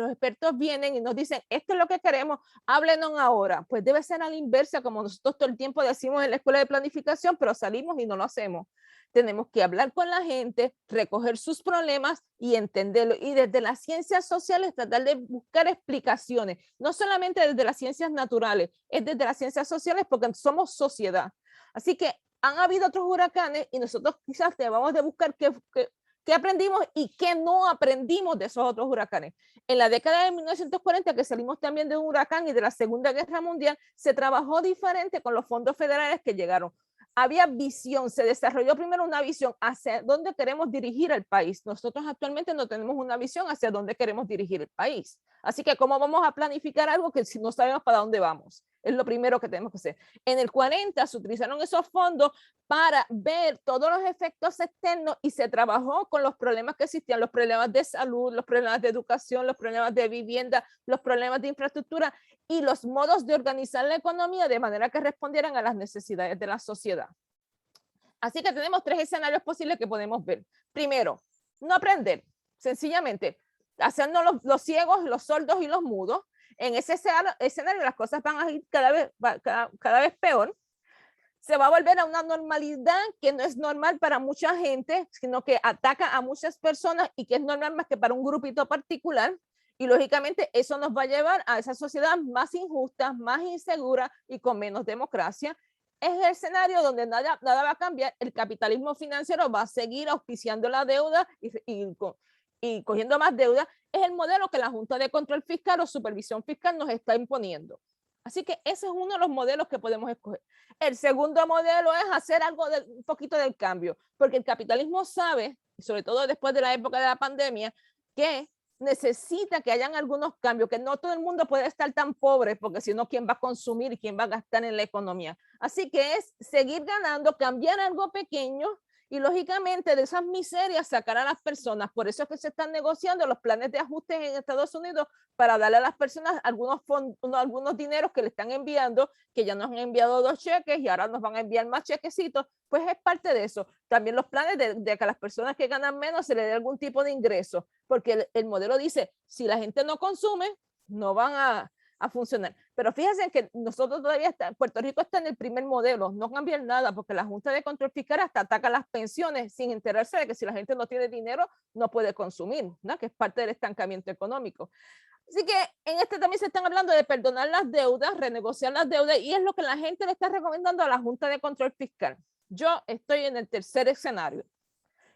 expertos vienen y nos dicen, esto es lo que queremos, háblenos ahora. Pues debe ser a la inversa, como nosotros todo el tiempo decimos en la escuela de planificación, pero salimos y no lo hacemos. Tenemos que hablar con la gente, recoger sus problemas y entenderlo. Y desde las ciencias sociales tratar de buscar explicaciones, no solamente desde las ciencias naturales, es desde las ciencias sociales, porque somos sociedad. Así que han habido otros huracanes y nosotros quizás debamos de buscar qué aprendimos y qué no aprendimos de esos otros huracanes. En la década de 1940, que salimos también de un huracán y de la Segunda Guerra Mundial, se trabajó diferente con los fondos federales que llegaron. Había visión, se desarrolló primero una visión hacia dónde queremos dirigir el país. Nosotros actualmente no tenemos una visión hacia dónde queremos dirigir el país. Así que, ¿cómo vamos a planificar algo que si no sabemos para dónde vamos? Es lo primero que tenemos que hacer. En el 40 se utilizaron esos fondos para ver todos los efectos externos y se trabajó con los problemas que existían, los problemas de salud, los problemas de educación, los problemas de vivienda, los problemas de infraestructura y los modos de organizar la economía de manera que respondieran a las necesidades de la sociedad. Así que tenemos 3 escenarios posibles que podemos ver. Primero, no aprender, sencillamente, hacernos los ciegos, los sordos y los mudos. En ese escenario las cosas van a ir cada vez peor. Se va a volver a una normalidad que no es normal para mucha gente, sino que ataca a muchas personas y que es normal más que para un grupito particular. Y lógicamente eso nos va a llevar a esa sociedad más injusta, más insegura y con menos democracia. Es el escenario donde nada va a cambiar. El capitalismo financiero va a seguir auspiciando la deuda y cogiendo más deuda. Es el modelo que la Junta de Control Fiscal o Supervisión Fiscal nos está imponiendo. Así que ese es uno de los modelos que podemos escoger. El segundo modelo es hacer un poquito del cambio, porque el capitalismo sabe, y sobre todo después de la época de la pandemia, que necesita que hayan algunos cambios, que no todo el mundo puede estar tan pobre, porque si no, ¿quién va a consumir y quién va a gastar en la economía? Así que es seguir ganando, cambiar algo pequeño y lógicamente de esas miserias sacar a las personas. Por eso es que se están negociando los planes de ajustes en Estados Unidos para darle a las personas algunos dineros que le están enviando, que ya nos han enviado 2 cheques y ahora nos van a enviar más chequecitos. Pues es parte de eso. También los planes de que a las personas que ganan menos se les dé algún tipo de ingreso, porque el modelo dice, si la gente no consume, no van a funcionar. Pero fíjense que nosotros todavía Puerto Rico está en el primer modelo, no cambia nada, porque la Junta de Control Fiscal hasta ataca las pensiones sin enterarse de que si la gente no tiene dinero, no puede consumir, ¿no? Que es parte del estancamiento económico. Así que en este también se están hablando de perdonar las deudas, renegociar las deudas, y es lo que la gente le está recomendando a la Junta de Control Fiscal. Yo estoy en el tercer escenario.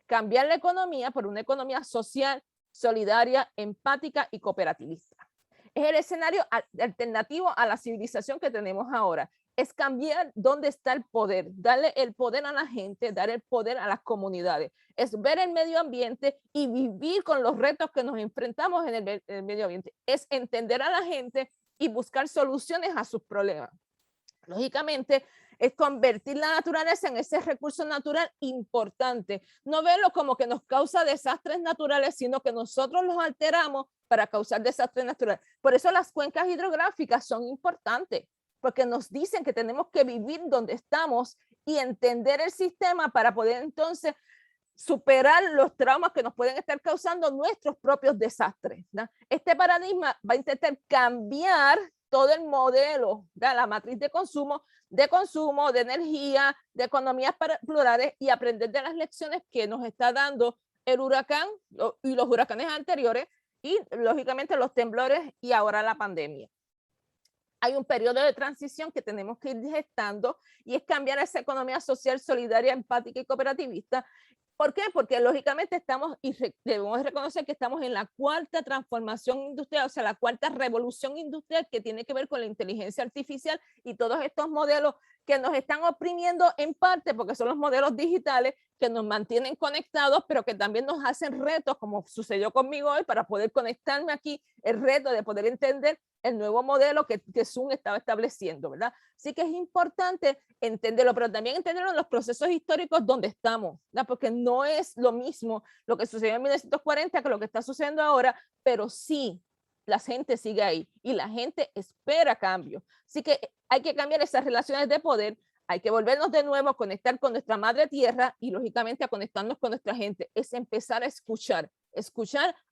Cambiar la economía por una economía social, solidaria, empática y cooperativista. Es el escenario alternativo a la civilización que tenemos ahora. Es cambiar dónde está el poder, darle el poder a la gente, dar el poder a las comunidades. Es ver el medio ambiente y vivir con los retos que nos enfrentamos en el medio ambiente. Es entender a la gente y buscar soluciones a sus problemas. Lógicamente, es convertir la naturaleza en ese recurso natural importante. No verlo como que nos causa desastres naturales, sino que nosotros los alteramos para causar desastres naturales. Por eso las cuencas hidrográficas son importantes, porque nos dicen que tenemos que vivir donde estamos y entender el sistema para poder entonces superar los traumas que nos pueden estar causando nuestros propios desastres, ¿no? Este paradigma va a intentar cambiar todo el modelo, ¿no? La matriz de consumo, de energía, de economías plurales y aprender de las lecciones que nos está dando el huracán y los huracanes anteriores y lógicamente los temblores y ahora la pandemia. Hay un periodo de transición que tenemos que ir gestando y es cambiar esa economía social, solidaria, empática y cooperativista. ¿Por qué? Porque lógicamente debemos reconocer que estamos en la 4ª transformación industrial, o sea, la 4ª revolución industrial que tiene que ver con la inteligencia artificial y todos estos modelos que nos están oprimiendo en parte porque son los modelos digitales que nos mantienen conectados, pero que también nos hacen retos, como sucedió conmigo hoy, para poder conectarme aquí, el reto de poder entender el nuevo modelo que Zoom estaba estableciendo, ¿verdad? Así que es importante entenderlo, pero también entenderlo en los procesos históricos donde estamos, ¿verdad? Porque no es lo mismo lo que sucedió en 1940 que lo que está sucediendo ahora, pero sí, la gente sigue ahí y la gente espera cambio. Así que hay que cambiar esas relaciones de poder, hay que volvernos de nuevo a conectar con nuestra madre tierra y lógicamente a conectarnos con nuestra gente. Es empezar a escuchar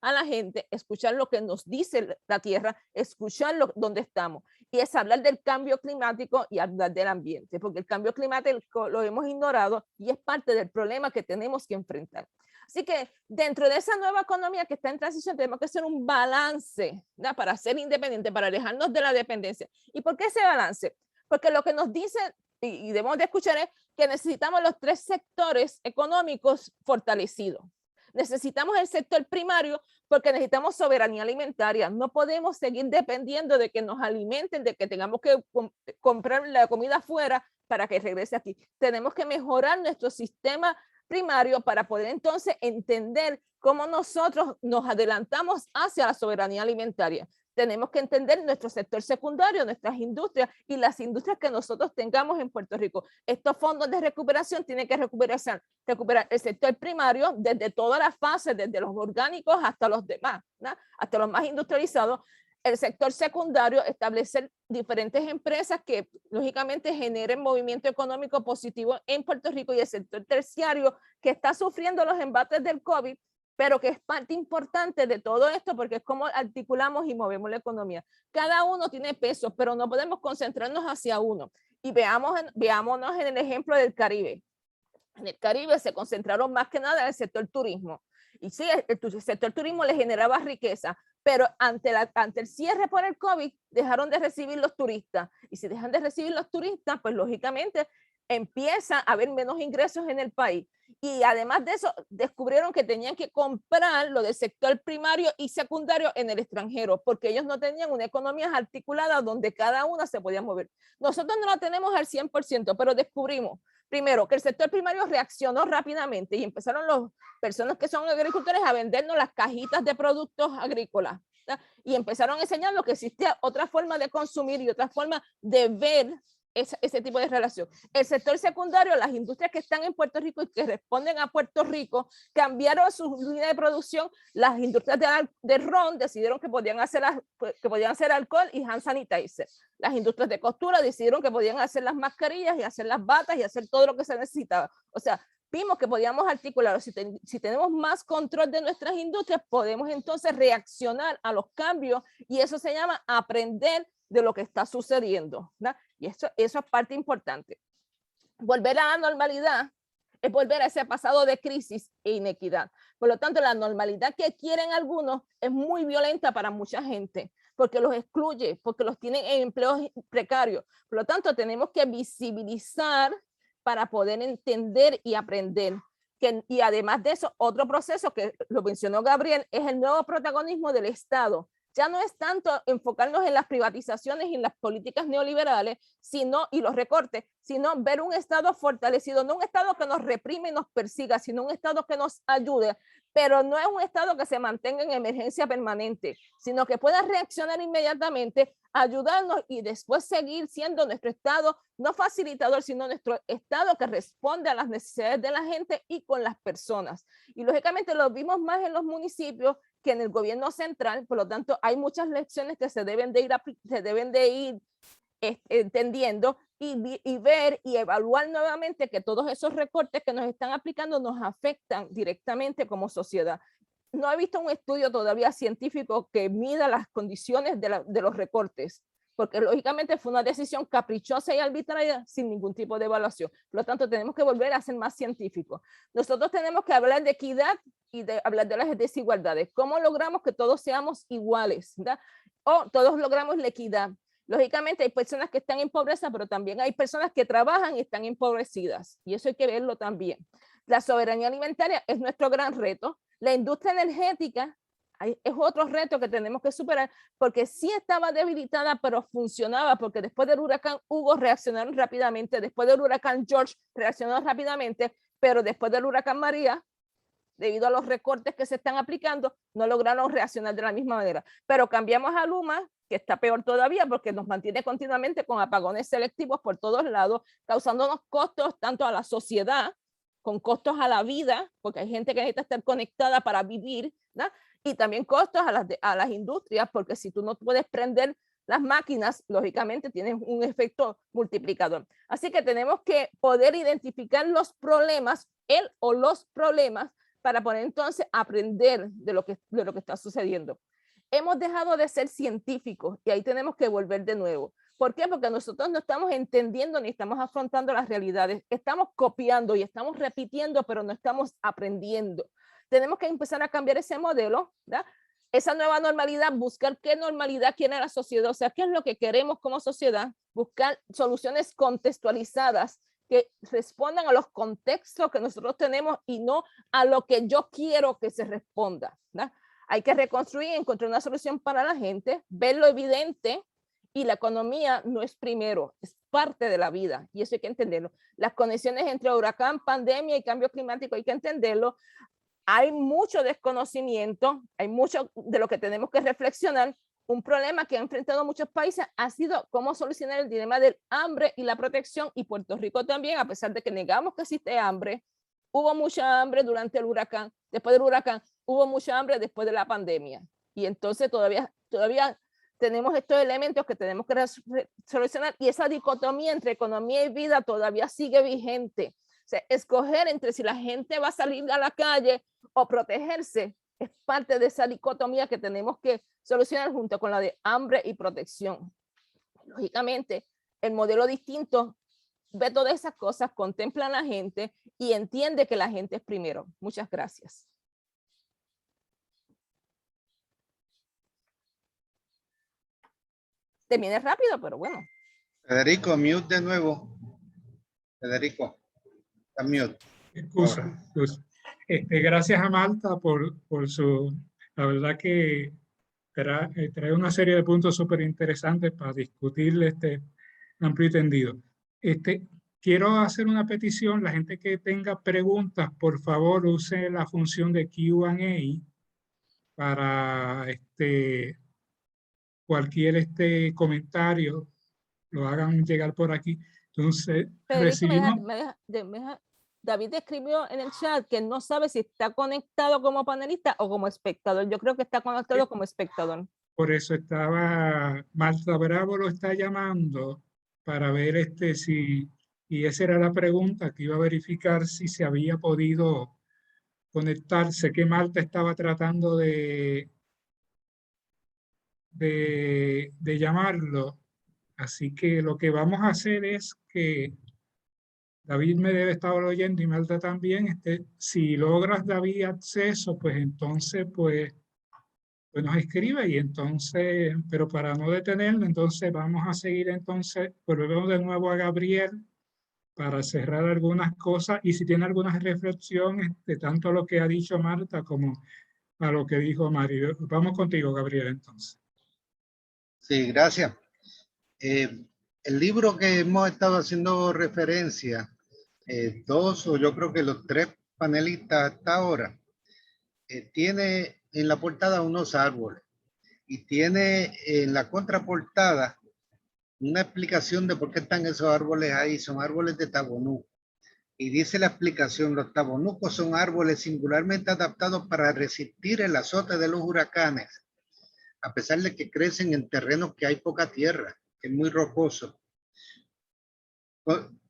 a la gente, escuchar lo que nos dice la tierra, escuchar dónde estamos. Y es hablar del cambio climático y hablar del ambiente, porque el cambio climático lo hemos ignorado y es parte del problema que tenemos que enfrentar. Así que dentro de esa nueva economía que está en transición tenemos que hacer un balance, ¿no? Para ser independientes, para alejarnos de la dependencia. ¿Y por qué ese balance? Porque lo que nos dice y debemos de escuchar es que necesitamos los 3 sectores económicos fortalecidos. Necesitamos el sector primario porque necesitamos soberanía alimentaria. No podemos seguir dependiendo de que nos alimenten, de que tengamos que comprar la comida afuera para que regrese aquí. Tenemos que mejorar nuestro sistema primario para poder entonces entender cómo nosotros nos adelantamos hacia la soberanía alimentaria. tenemos que entender nuestro sector secundario, nuestras industrias y las industrias que nosotros tengamos en Puerto Rico. Estos fondos de recuperación tienen que recuperar el sector primario desde todas las fases, desde los orgánicos hasta los demás, ¿no? Hasta los más industrializados. El sector secundario, establecer diferentes empresas que lógicamente generen movimiento económico positivo en Puerto Rico, y el sector terciario que está sufriendo los embates del COVID, pero que es parte importante de todo esto porque es como articulamos y movemos la economía. Cada uno tiene pesos, pero no podemos concentrarnos hacia uno. Y veámonos en el ejemplo del Caribe. En el Caribe se concentraron más que nada en el sector turismo. Y sí, el sector turismo le generaba riqueza, pero ante el cierre por el COVID dejaron de recibir los turistas. Y si dejan de recibir los turistas, pues lógicamente empieza a haber menos ingresos en el país. Y además de eso, descubrieron que tenían que comprar lo del sector primario y secundario en el extranjero, porque ellos no tenían una economía articulada donde cada una se podía mover. Nosotros no la tenemos al 100%, pero descubrimos, primero, que el sector primario reaccionó rápidamente y empezaron las personas que son agricultores a vendernos las cajitas de productos agrícolas, ¿verdad? Y empezaron a enseñarnos que existía otra forma de consumir y otra forma de ver ese tipo de relación. El sector secundario, las industrias que están en Puerto Rico y que responden a Puerto Rico, cambiaron su línea de producción. Las industrias de ron decidieron que podían hacer alcohol y hand sanitizer. Las industrias de costura decidieron que podían hacer las mascarillas y hacer las batas y hacer todo lo que se necesitaba. O sea, vimos que podíamos articular. Si tenemos más control de nuestras industrias, podemos entonces reaccionar a los cambios, y eso se llama aprender de lo que está sucediendo, ¿verdad? Y eso es parte importante. Volver a la normalidad es volver a ese pasado de crisis e inequidad. Por lo tanto, la normalidad que quieren algunos es muy violenta para mucha gente, porque los excluye, porque los tienen en empleos precarios. Por lo tanto, tenemos que visibilizar para poder entender y aprender. Y además de eso, otro proceso que lo mencionó Gabriel es el nuevo protagonismo del Estado. Ya no es tanto enfocarnos en las privatizaciones y en las políticas neoliberales y los recortes, sino ver un Estado fortalecido, no un Estado que nos reprime y nos persiga, sino un Estado que nos ayude, pero no es un Estado que se mantenga en emergencia permanente, sino que pueda reaccionar inmediatamente, ayudarnos y después seguir siendo nuestro Estado, no facilitador, sino nuestro Estado que responde a las necesidades de la gente y con las personas. Y lógicamente lo vimos más en los municipios que en el gobierno central. Por lo tanto, hay muchas lecciones que se deben de ir entendiendo y ver y evaluar nuevamente que todos esos recortes que nos están aplicando nos afectan directamente como sociedad. No he visto un estudio todavía científico que mida las condiciones de los recortes, porque lógicamente fue una decisión caprichosa y arbitraria sin ningún tipo de evaluación. Por lo tanto, tenemos que volver a ser más científicos. Nosotros tenemos que hablar de equidad y hablar de las desigualdades. ¿Cómo logramos que todos seamos iguales, ¿verdad? O todos logramos la equidad. Lógicamente hay personas que están en pobreza, pero también hay personas que trabajan y están empobrecidas. Y eso hay que verlo también. La soberanía alimentaria es nuestro gran reto. La industria energética es otro reto que tenemos que superar, porque sí estaba debilitada, pero funcionaba, porque después del huracán Hugo reaccionaron rápidamente, después del huracán George reaccionaron rápidamente, pero después del huracán María, debido a los recortes que se están aplicando, no lograron reaccionar de la misma manera. Pero cambiamos a Luma, que está peor todavía porque nos mantiene continuamente con apagones selectivos por todos lados, causándonos costos tanto a la sociedad, con costos a la vida, porque hay gente que necesita estar conectada para vivir, ¿no? Y también costos a las industrias, porque si tú no puedes prender las máquinas, lógicamente tienes un efecto multiplicador. Así que tenemos que poder identificar los problemas, los problemas, para poder entonces aprender de lo que está sucediendo. Hemos dejado de ser científicos y ahí tenemos que volver de nuevo. ¿Por qué? Porque nosotros no estamos entendiendo ni estamos afrontando las realidades. Estamos copiando y estamos repitiendo, pero no estamos aprendiendo. Tenemos que empezar a cambiar ese modelo, ¿verdad? Esa nueva normalidad, buscar qué normalidad quiere la sociedad, o sea, qué es lo que queremos como sociedad, buscar soluciones contextualizadas que respondan a los contextos que nosotros tenemos y no a lo que yo quiero que se responda, ¿verdad? Hay que reconstruir, encontrar una solución para la gente, ver lo evidente, y la economía no es primero, es parte de la vida y eso hay que entenderlo. Las conexiones entre huracán, pandemia y cambio climático hay que entenderlo. Hay mucho desconocimiento, hay mucho de lo que tenemos que reflexionar un problema que han enfrentado muchos países ha sido cómo solucionar el dilema del hambre y la protección, y Puerto Rico también, a pesar de que negamos que existe hambre, hubo mucha hambre durante el huracán, después del huracán, hubo mucha hambre después de la pandemia, y entonces todavía tenemos estos elementos que tenemos que solucionar, y esa dicotomía entre economía y vida todavía sigue vigente. O sea, escoger entre si la gente va a salir a la calle o protegerse es parte de esa dicotomía que tenemos que solucionar junto con la de hambre y protección. Lógicamente, el modelo distinto ve todas esas cosas, contempla a la gente y entiende que la gente es primero. Muchas gracias. Terminé rápido, pero bueno. Federico, mute de nuevo. Federico, está mute. Excusa. Gracias a Marta por su, la verdad que trae una serie de puntos súper interesantes para discutir amplio y tendido. Quiero hacer una petición, la gente que tenga preguntas, por favor use la función de Q&A para cualquier comentario, lo hagan llegar por aquí. Entonces, Federico, recibimos... David escribió en el chat que no sabe si está conectado como panelista o como espectador. Yo creo que está conectado como espectador. Por eso estaba, Marta Bravo lo está llamando para ver si, y esa era la pregunta que iba a verificar si se había podido conectarse, que Marta estaba tratando de llamarlo. Así que lo que vamos a hacer es que David me debe estar oyendo y Marta también. Si logras, David, acceso, pues entonces, pues nos escribe y entonces, pero para no detenerlo, entonces vamos a seguir entonces, volvemos de nuevo a Gabriel para cerrar algunas cosas y si tiene algunas reflexiones de tanto lo que ha dicho Marta como a lo que dijo Mario. Vamos contigo, Gabriel, entonces. Sí, gracias. El libro que hemos estado haciendo referencia, dos o yo creo que los tres panelistas hasta ahora, tiene en la portada unos árboles y tiene en la contraportada una explicación de por qué están esos árboles ahí. Son árboles de tabonuco. Y dice la explicación, los tabonucos son árboles singularmente adaptados para resistir el azote de los huracanes, a pesar de que crecen en terrenos que hay poca tierra, que es muy rocoso.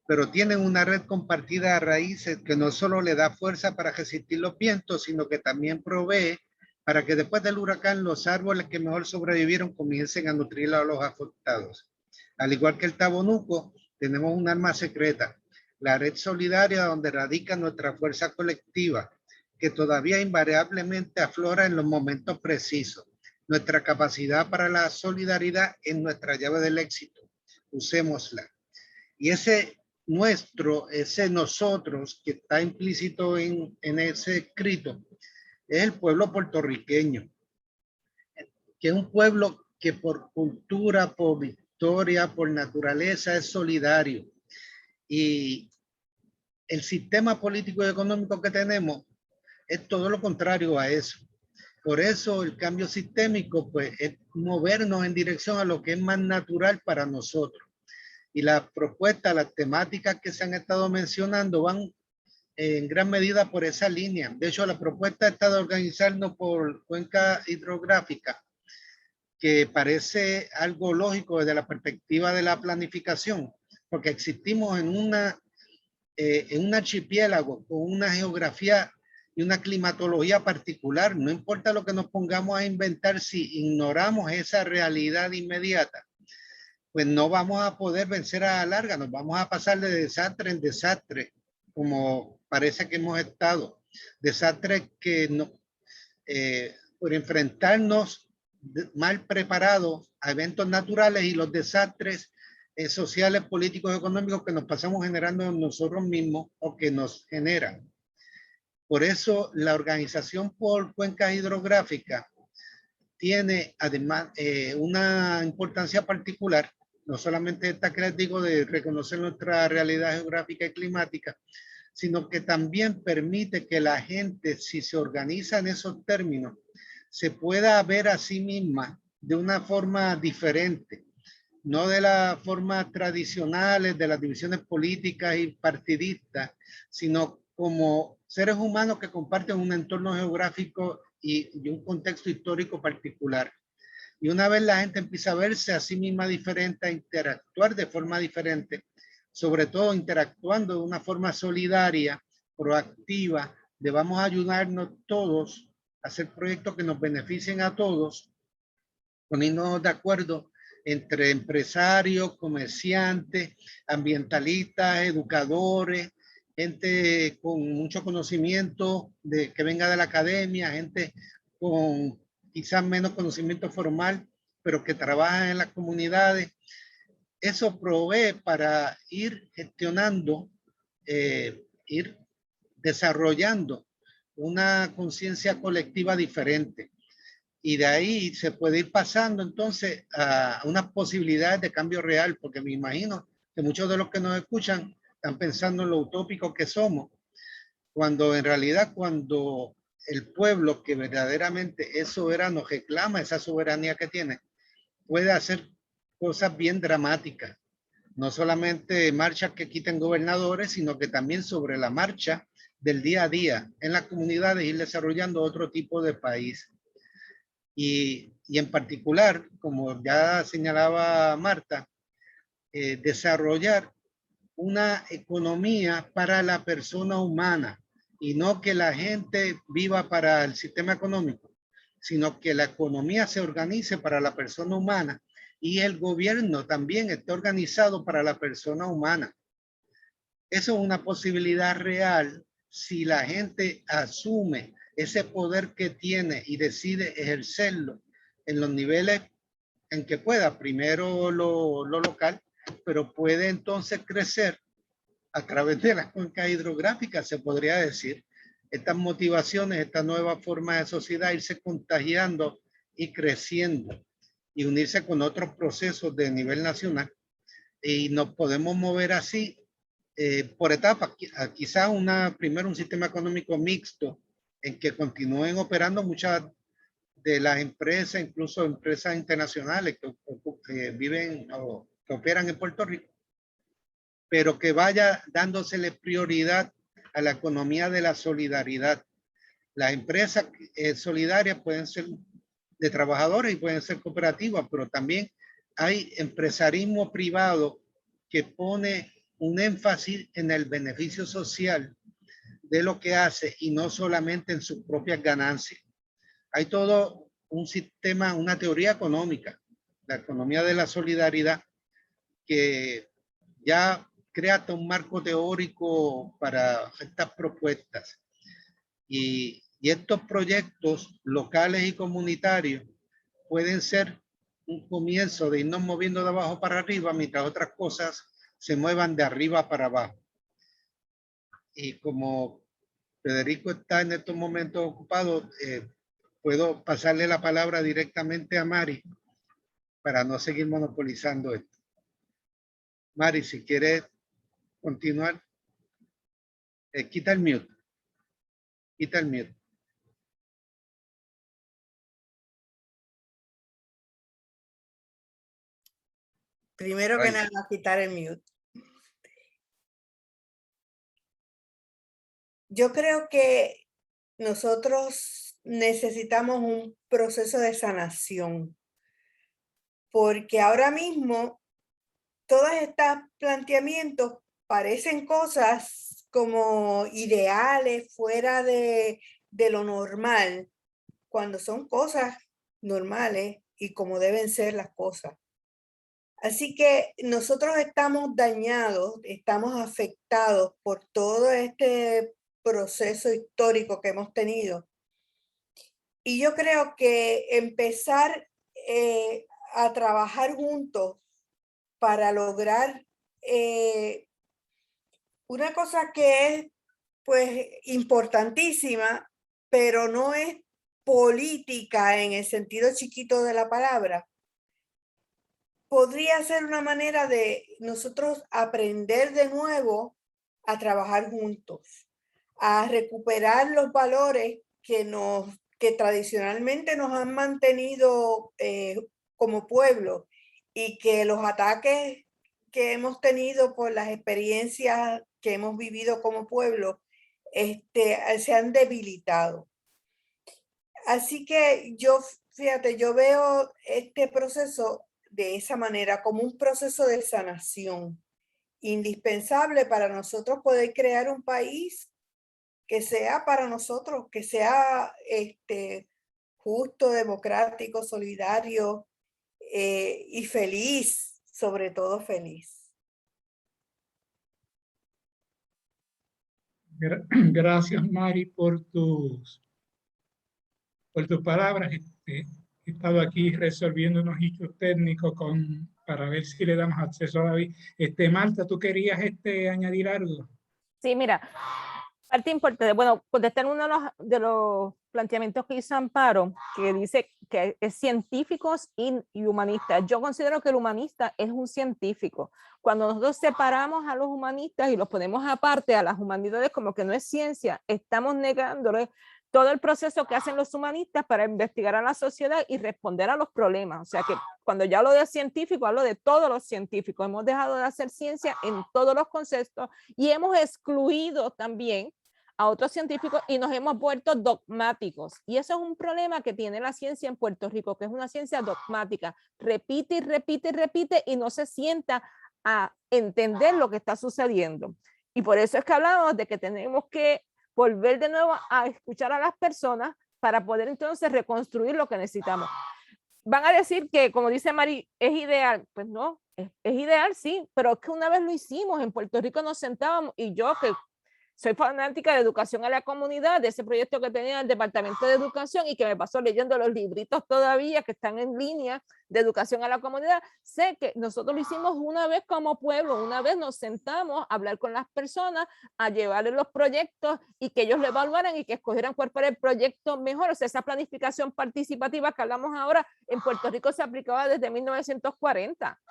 Pero tienen una red compartida de raíces que no solo le da fuerza para resistir los vientos, sino que también provee para que después del huracán los árboles que mejor sobrevivieron comiencen a nutrir a los afectados. Al igual que el tabonuco, tenemos un arma secreta, la red solidaria donde radica nuestra fuerza colectiva, que todavía invariablemente aflora en los momentos precisos. Nuestra capacidad para la solidaridad es nuestra llave del éxito. Usémosla. Y ese nosotros que está implícito en ese escrito es el pueblo puertorriqueño, que es un pueblo que por cultura, por historia, por naturaleza es solidario. Y el sistema político y económico que tenemos es todo lo contrario a eso. Por eso el cambio sistémico pues, es movernos en dirección a lo que es más natural para nosotros. Y las propuestas, las temáticas que se han estado mencionando van en gran medida por esa línea. De hecho, la propuesta está de organizarnos por cuenca hidrográfica, que parece algo lógico desde la perspectiva de la planificación, porque existimos en un archipiélago con una geografía y una climatología particular. No importa lo que nos pongamos a inventar, si ignoramos esa realidad inmediata, pues no vamos a poder vencer a la larga, nos vamos a pasar de desastre en desastre, como parece que hemos estado. Desastres que no, por enfrentarnos mal preparados a eventos naturales y los desastres sociales, políticos, económicos que nos pasamos generando nosotros mismos o que nos generan. Por eso la organización por cuencas hidrográficas tiene además una importancia particular, no solamente esta que les digo de reconocer nuestra realidad geográfica y climática, sino que también permite que la gente, si se organiza en esos términos, se pueda ver a sí misma de una forma diferente, no de las formas tradicionales de las divisiones políticas y partidistas, sino como seres humanos que comparten un entorno geográfico y un contexto histórico particular. Y una vez la gente empieza a verse a sí misma diferente, a interactuar de forma diferente, sobre todo interactuando de una forma solidaria, proactiva, de vamos a ayudarnos todos a hacer proyectos que nos beneficien a todos, poniéndonos de acuerdo entre empresarios, comerciantes, ambientalistas, educadores, gente con mucho conocimiento que venga de la academia, gente con quizás menos conocimiento formal, pero que trabaja en las comunidades. Eso provee para ir gestionando, ir desarrollando una conciencia colectiva diferente. Y de ahí se puede ir pasando entonces a unas posibilidades de cambio real, porque me imagino que muchos de los que nos escuchan están pensando en lo utópico que somos, cuando en realidad cuando el pueblo que verdaderamente es soberano reclama esa soberanía que tiene, puede hacer cosas bien dramáticas. No solamente marchas que quiten gobernadores, sino que también sobre la marcha del día a día en las comunidades ir desarrollando otro tipo de país. Y en particular, como ya señalaba Marta, desarrollar una economía para la persona humana y no que la gente viva para el sistema económico, sino que la economía se organice para la persona humana y el gobierno también esté organizado para la persona humana. Eso es una posibilidad real si la gente asume ese poder que tiene y decide ejercerlo en los niveles en que pueda, primero lo local, pero puede entonces crecer a través de las cuencas hidrográficas, se podría decir, estas motivaciones, esta nueva forma de sociedad, irse contagiando y creciendo y unirse con otros procesos de nivel nacional. Y nos podemos mover así por etapas, quizás primero un sistema económico mixto en que continúen operando muchas de las empresas, incluso empresas internacionales que viven o que operan en Puerto Rico, pero que vaya dándosele prioridad a la economía de la solidaridad. Las empresas solidarias pueden ser de trabajadores y pueden ser cooperativas, pero también hay empresarismo privado que pone un énfasis en el beneficio social de lo que hace y no solamente en sus propias ganancias. Hay todo un sistema, una teoría económica, la economía de la solidaridad, que ya crea un marco teórico para estas propuestas. Y estos proyectos locales y comunitarios pueden ser un comienzo de irnos moviendo de abajo para arriba, mientras otras cosas se muevan de arriba para abajo. Y como Federico está en estos momentos ocupado, puedo pasarle la palabra directamente a Mari para no seguir monopolizando esto. Mari, si quieres continuar, quita el mute. Quita el mute. Primero que nada, quitar el mute. Yo creo que nosotros necesitamos un proceso de sanación, porque ahora mismo todos estos planteamientos parecen cosas como ideales, fuera de lo normal, cuando son cosas normales y como deben ser las cosas. Así que nosotros estamos dañados, estamos afectados por todo este proceso histórico que hemos tenido. Y yo creo que empezar a trabajar juntos para lograr una cosa que es pues importantísima, pero no es política en el sentido chiquito de la palabra, podría ser una manera de nosotros aprender de nuevo a trabajar juntos, a recuperar los valores que nos que tradicionalmente nos han mantenido como pueblo, y que los ataques que hemos tenido por las experiencias que hemos vivido como pueblo se han debilitado. Así que fíjate, yo veo este proceso de esa manera, como un proceso de sanación indispensable para nosotros poder crear un país que sea para nosotros, que sea justo, democrático, solidario y feliz, sobre todo feliz. Gracias, Mari, por tus palabras. He estado aquí resolviendo unos hechos técnicos para ver si le damos acceso a David. Marta, ¿tú querías añadir algo? Sí, mira, parte importante, bueno, contestar uno de los planteamientos que hizo Amparo, que dice que es científicos y humanistas. Yo considero que el humanista es un científico. Cuando nosotros separamos a los humanistas y los ponemos aparte a las humanidades como que no es ciencia, estamos negándole todo el proceso que hacen los humanistas para investigar a la sociedad y responder a los problemas. O sea que cuando yo hablo de científico, hablo de todos los científicos. Hemos dejado de hacer ciencia en todos los conceptos y hemos excluido también a otros científicos y nos hemos vuelto dogmáticos. Y eso es un problema que tiene la ciencia en Puerto Rico, que es una ciencia dogmática. Repite y repite y repite y no se sienta a entender lo que está sucediendo. Y por eso es que hablamos de que tenemos que volver de nuevo a escuchar a las personas para poder entonces reconstruir lo que necesitamos. Van a decir que, como dice Mari, es ideal. Pues no, es ideal, sí, pero es que una vez lo hicimos, en Puerto Rico nos sentábamos y yo que soy fanática de educación a la comunidad, de ese proyecto que tenía el Departamento de Educación y que me pasó leyendo los libritos todavía que están en línea de educación a la comunidad. Sé que nosotros lo hicimos una vez como pueblo, una vez nos sentamos a hablar con las personas, a llevarles los proyectos y que ellos lo evaluaran y que escogieran cuál fuera el proyecto mejor. O sea, esa planificación participativa que hablamos ahora en Puerto Rico se aplicaba desde 1940.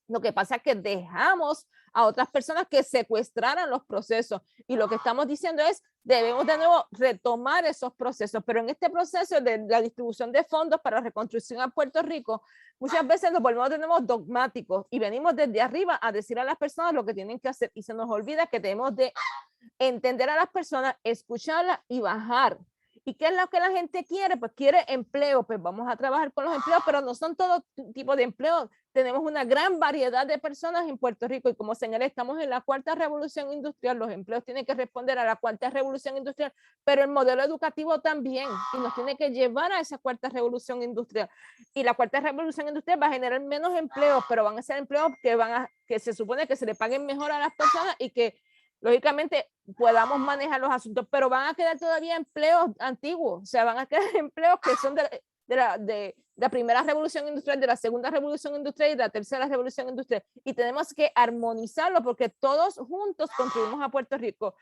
Lo que pasa es que dejamos a otras personas que secuestraran los procesos y lo que estamos diciendo es debemos de nuevo retomar esos procesos, pero en este proceso de la distribución de fondos para reconstrucción a Puerto Rico muchas veces nos volvemos de nuevo dogmáticos y venimos desde arriba a decir a las personas lo que tienen que hacer y se nos olvida que tenemos de entender a las personas, escucharlas y bajar. ¿Y qué es lo que la gente quiere? Pues quiere empleo, pues vamos a trabajar con los empleos, pero no son todo tipo de empleos. Tenemos una gran variedad de personas en Puerto Rico y como señalé, estamos en la cuarta revolución industrial, los empleos tienen que responder a la cuarta revolución industrial, pero el modelo educativo también y nos tiene que llevar a esa cuarta revolución industrial. Y la cuarta revolución industrial va a generar menos empleos, pero van a ser empleos que se supone que se le paguen mejor a las personas y que lógicamente podamos manejar los asuntos, pero van a quedar todavía empleos antiguos, o sea, van a quedar empleos que son de la primera revolución industrial, de la segunda revolución industrial y de la tercera revolución industrial, y tenemos que armonizarlo porque todos juntos contribuimos a Puerto Rico.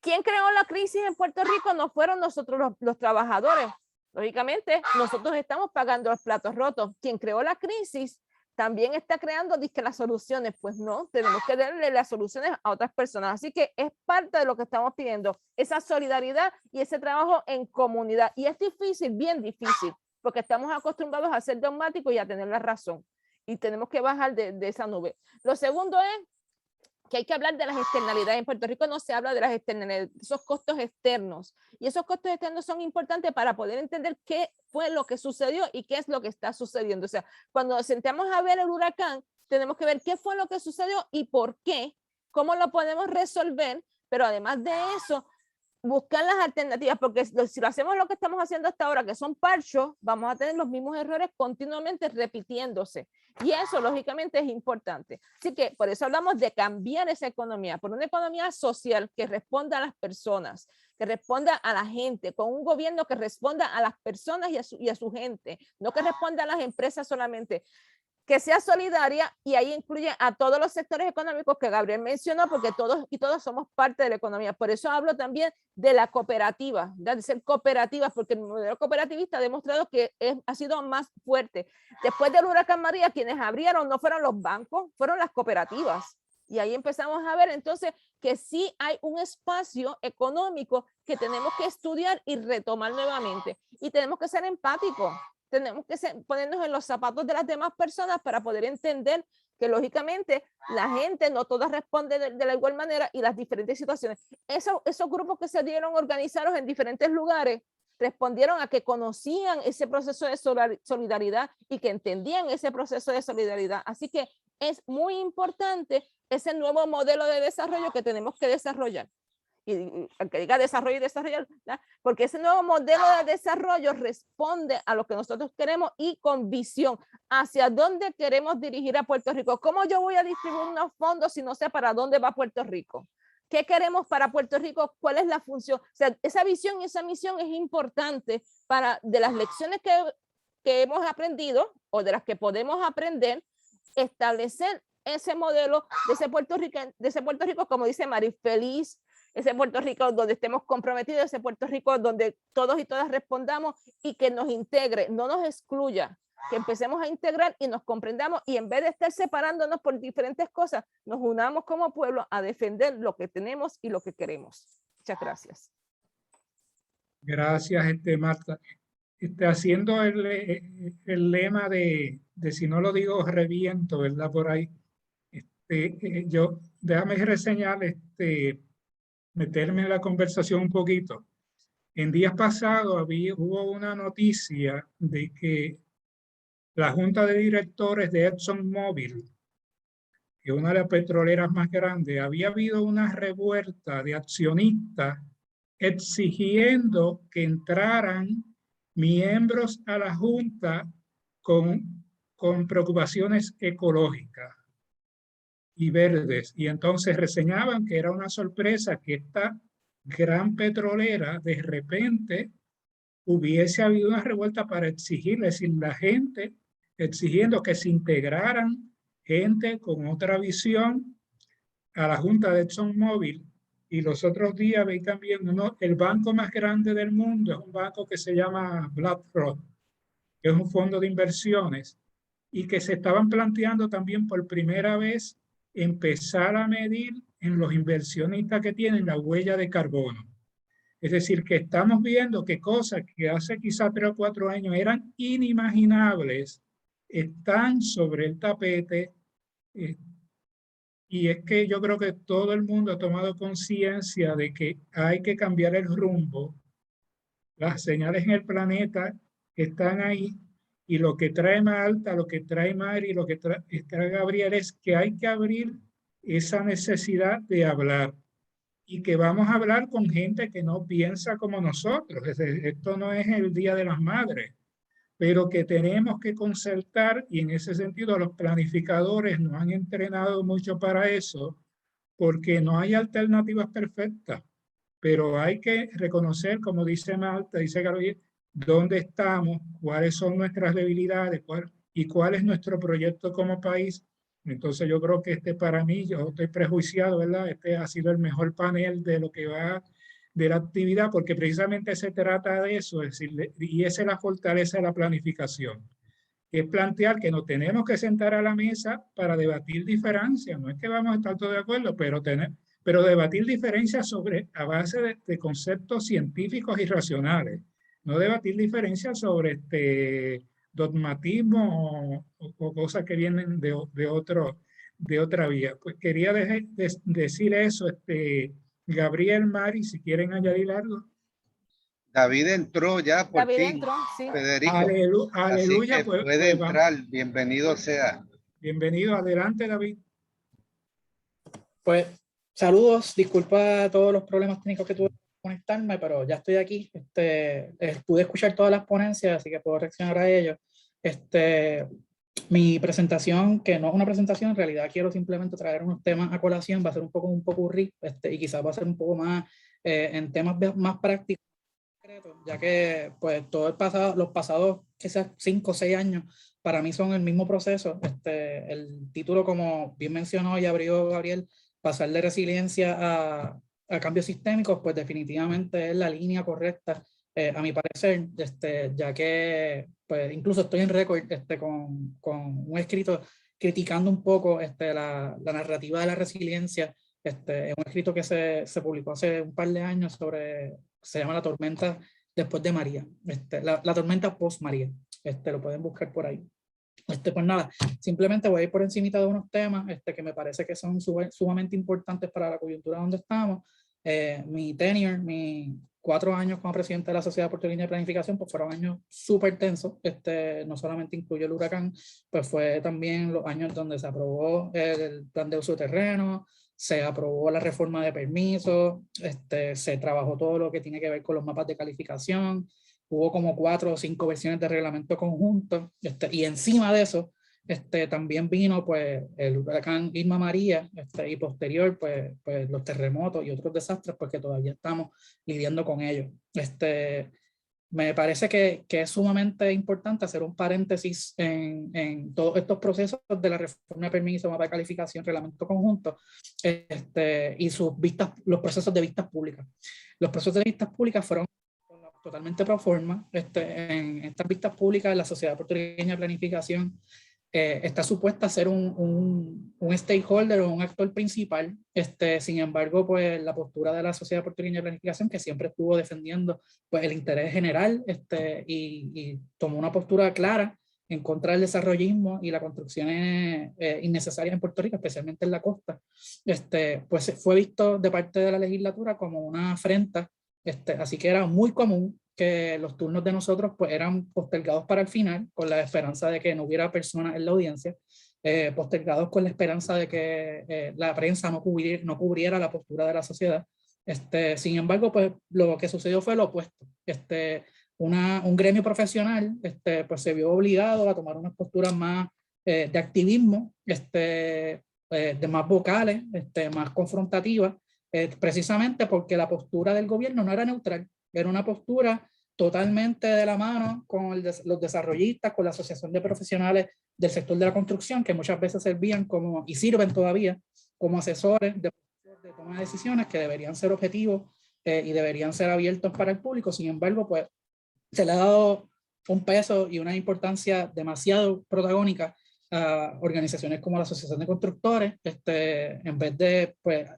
¿Quién creó la crisis en Puerto Rico? No fueron nosotros los trabajadores, lógicamente nosotros estamos pagando los platos rotos. ¿Quién creó la crisis? También está creando las soluciones, pues no, tenemos que darle las soluciones a otras personas. Así que es parte de lo que estamos pidiendo, esa solidaridad y ese trabajo en comunidad. Y es difícil, bien difícil, porque estamos acostumbrados a ser dogmáticos y a tener la razón. Y tenemos que bajar de esa nube. Lo segundo es que hay que hablar de las externalidades. En Puerto Rico no se habla de las externalidades, esos costos externos. Y esos costos externos son importantes para poder entender qué fue lo que sucedió y qué es lo que está sucediendo. O sea, cuando nos sentamos a ver el huracán, tenemos que ver qué fue lo que sucedió y por qué, cómo lo podemos resolver, pero además de eso, buscar las alternativas, porque si lo hacemos lo que estamos haciendo hasta ahora, que son parchos, vamos a tener los mismos errores continuamente repitiéndose. Y eso, lógicamente, es importante. Así que por eso hablamos de cambiar esa economía, por una economía social que responda a las personas, que responda a la gente, con un gobierno que responda a las personas y a su gente, no que responda a las empresas solamente, que sea solidaria y ahí incluye a todos los sectores económicos que Gabriel mencionó, porque todos y todas somos parte de la economía. Por eso hablo también de la cooperativa, de ser cooperativas, porque el modelo cooperativista ha demostrado que ha sido más fuerte. Después del huracán María, quienes abrieron no fueron los bancos, fueron las cooperativas. Y ahí empezamos a ver entonces que sí hay un espacio económico que tenemos que estudiar y retomar nuevamente. Y tenemos que ser empáticos, tenemos que ponernos en los zapatos de las demás personas para poder entender que lógicamente la gente no todas responde de la igual manera y las diferentes situaciones. Esos grupos que se dieron organizados en diferentes lugares respondieron a que conocían ese proceso de solidaridad y que entendían ese proceso de solidaridad. Así que es muy importante ese nuevo modelo de desarrollo que tenemos que desarrollar. Y aunque diga desarrollo y desarrollar, ¿verdad? Porque ese nuevo modelo de desarrollo responde a lo que nosotros queremos y con visión hacia dónde queremos dirigir a Puerto Rico. ¿Cómo yo voy a distribuir unos fondos si no sé para dónde va Puerto Rico? ¿Qué queremos para Puerto Rico? ¿Cuál es la función? O sea, esa visión y esa misión es importante para de las lecciones que hemos aprendido o de las que podemos aprender, establecer ese modelo de ese Puerto Rico, como dice Mari, feliz, ese Puerto Rico donde estemos comprometidos, ese Puerto Rico donde todos y todas respondamos y que nos integre, no nos excluya, que empecemos a integrar y nos comprendamos y en vez de estar separándonos por diferentes cosas, nos unamos como pueblo a defender lo que tenemos y lo que queremos. Muchas gracias. Gracias, Marta. Haciendo el lema de si no lo digo reviento, ¿verdad? Por ahí. Déjame reseñar, meterme en la conversación un poquito. En días pasados hubo una noticia de que la Junta de Directores de ExxonMobil, que es una de las petroleras más grandes, había habido una revuelta de accionistas exigiendo que entraran miembros a la Junta con preocupaciones ecológicas y verdes. Y entonces reseñaban que era una sorpresa que esta gran petrolera de repente hubiese habido una revuelta para exigirle, es decir, la gente exigiendo que se integraran gente con otra visión a la Junta de ExxonMobil. Y los otros días veí también el banco más grande del mundo, es un banco que se llama BlackRock, que es un fondo de inversiones, y que se estaban planteando también por primera vez empezar a medir en los inversionistas que tienen la huella de carbono. Es decir, que estamos viendo que cosas que hace quizá 3 o 4 años eran inimaginables, están sobre el tapete. Y es que yo creo que todo el mundo ha tomado conciencia de que hay que cambiar el rumbo. Las señales en el planeta están ahí. Y lo que trae Malta, lo que trae Mari, lo que trae Gabriel es que hay que abrir esa necesidad de hablar. Y que vamos a hablar con gente que no piensa como nosotros. Esto no es el Día de las Madres, pero que tenemos que concertar y en ese sentido los planificadores nos han entrenado mucho para eso, porque no hay alternativas perfectas, pero hay que reconocer, como dice Marta, dice Gabriel, dónde estamos, cuáles son nuestras debilidades y cuál es nuestro proyecto como país. Entonces yo creo que para mí, yo estoy prejuiciado, ¿verdad? Ha sido el mejor panel de lo que va de la actividad, porque precisamente se trata de eso, es decir, y esa es la fortaleza de la planificación, que es plantear que nos tenemos que sentar a la mesa para debatir diferencias. No es que vamos a estar todos de acuerdo, pero debatir diferencias a base de conceptos científicos y racionales, no debatir diferencias sobre dogmatismo o cosas que vienen de otra vía. Pues quería decir eso, Gabriel, Mari, si quieren añadir algo. David entró ya por David fin, entró, sí. Federico. Aleluya. Así que pues puede entrar, vamos. bienvenido sea. Bienvenido, adelante, David. Pues saludos, disculpa todos los problemas técnicos que tuve que conectarme, pero ya estoy aquí. Pude escuchar todas las ponencias, así que puedo reaccionar a ello. Mi presentación, que no es una presentación, en realidad quiero simplemente traer unos temas a colación, va a ser un popurrí, y quizás va a ser un poco más en temas más prácticos, ya que pues todo los pasados quizás 5 o 6 años para mí son el mismo proceso. El título, como bien mencionó y abrió Gabriel, pasar de resiliencia a cambios sistémicos, pues definitivamente es la línea correcta, a mi parecer, ya que pues incluso estoy en récord con un escrito criticando un poco la narrativa de la resiliencia Es un escrito que se publicó hace un par de años se llama La tormenta después de María, la tormenta post María. Lo pueden buscar por ahí. Pues nada, simplemente voy a ir por encimita de unos temas que me parece que son sumamente importantes para la coyuntura donde estamos. Mi tenure, mis 4 años como presidente de la Sociedad Puertorriqueña de Planificación, pues fueron años súper tensos. No solamente incluyó el huracán, pues fue también los años donde se aprobó el plan de uso de terreno, se aprobó la reforma de permisos, se trabajó todo lo que tiene que ver con los mapas de calificación, hubo como 4 o 5 versiones de reglamento conjunto, y encima de eso, también vino pues el huracán Irma María, y posterior pues los terremotos y otros desastres, porque todavía estamos lidiando con ellos. Me parece que es sumamente importante hacer un paréntesis en todos estos procesos de la reforma de permiso, mapa de calificación, reglamento conjunto, y los procesos de vistas públicas. Los procesos de vistas públicas fueron totalmente pro forma. En estas vistas públicas, la Sociedad Puertorriqueña de Planificación está supuesta a ser un stakeholder o un actor principal. Sin embargo, pues la postura de la Sociedad Puertorriqueña de Planificación, que siempre estuvo defendiendo pues el interés general, y tomó una postura clara en contra del desarrollismo y las construcciones innecesarias en Puerto Rico, especialmente en la costa, pues fue visto de parte de la legislatura como una afrenta. Así que era muy común que los turnos de nosotros pues eran postergados para el final, con la esperanza de que no hubiera personas en la audiencia, postergados con la esperanza de que la prensa no cubriera la postura de la sociedad. Sin embargo, pues lo que sucedió fue lo opuesto. Un gremio profesional pues se vio obligado a tomar unas posturas más de activismo, de más vocales, más confrontativas, precisamente porque la postura del gobierno no era neutral, era una postura totalmente de la mano con los desarrollistas, con la Asociación de Profesionales del Sector de la Construcción, que muchas veces servían y sirven todavía como asesores de toma de decisiones que deberían ser objetivos y deberían ser abiertos para el público. Sin embargo, pues se le ha dado un peso y una importancia demasiado protagónica a organizaciones como la Asociación de Constructores, en vez de pues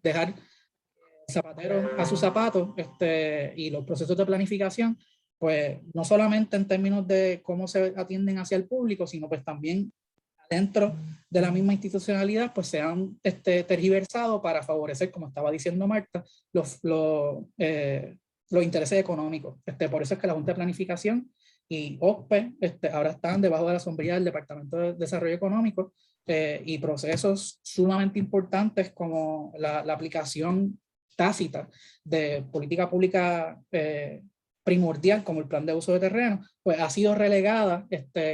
dejar zapateros a sus zapatos, y los procesos de planificación, pues no solamente en términos de cómo se atienden hacia el público, sino pues también dentro de la misma institucionalidad, pues se han tergiversado para favorecer, como estaba diciendo Marta, los intereses económicos. Por eso es que la Junta de Planificación y OSPE ahora están debajo de la sombrilla del Departamento de Desarrollo Económico, y procesos sumamente importantes como la aplicación tácita de política pública primordial, como el plan de uso de terreno, pues ha sido relegada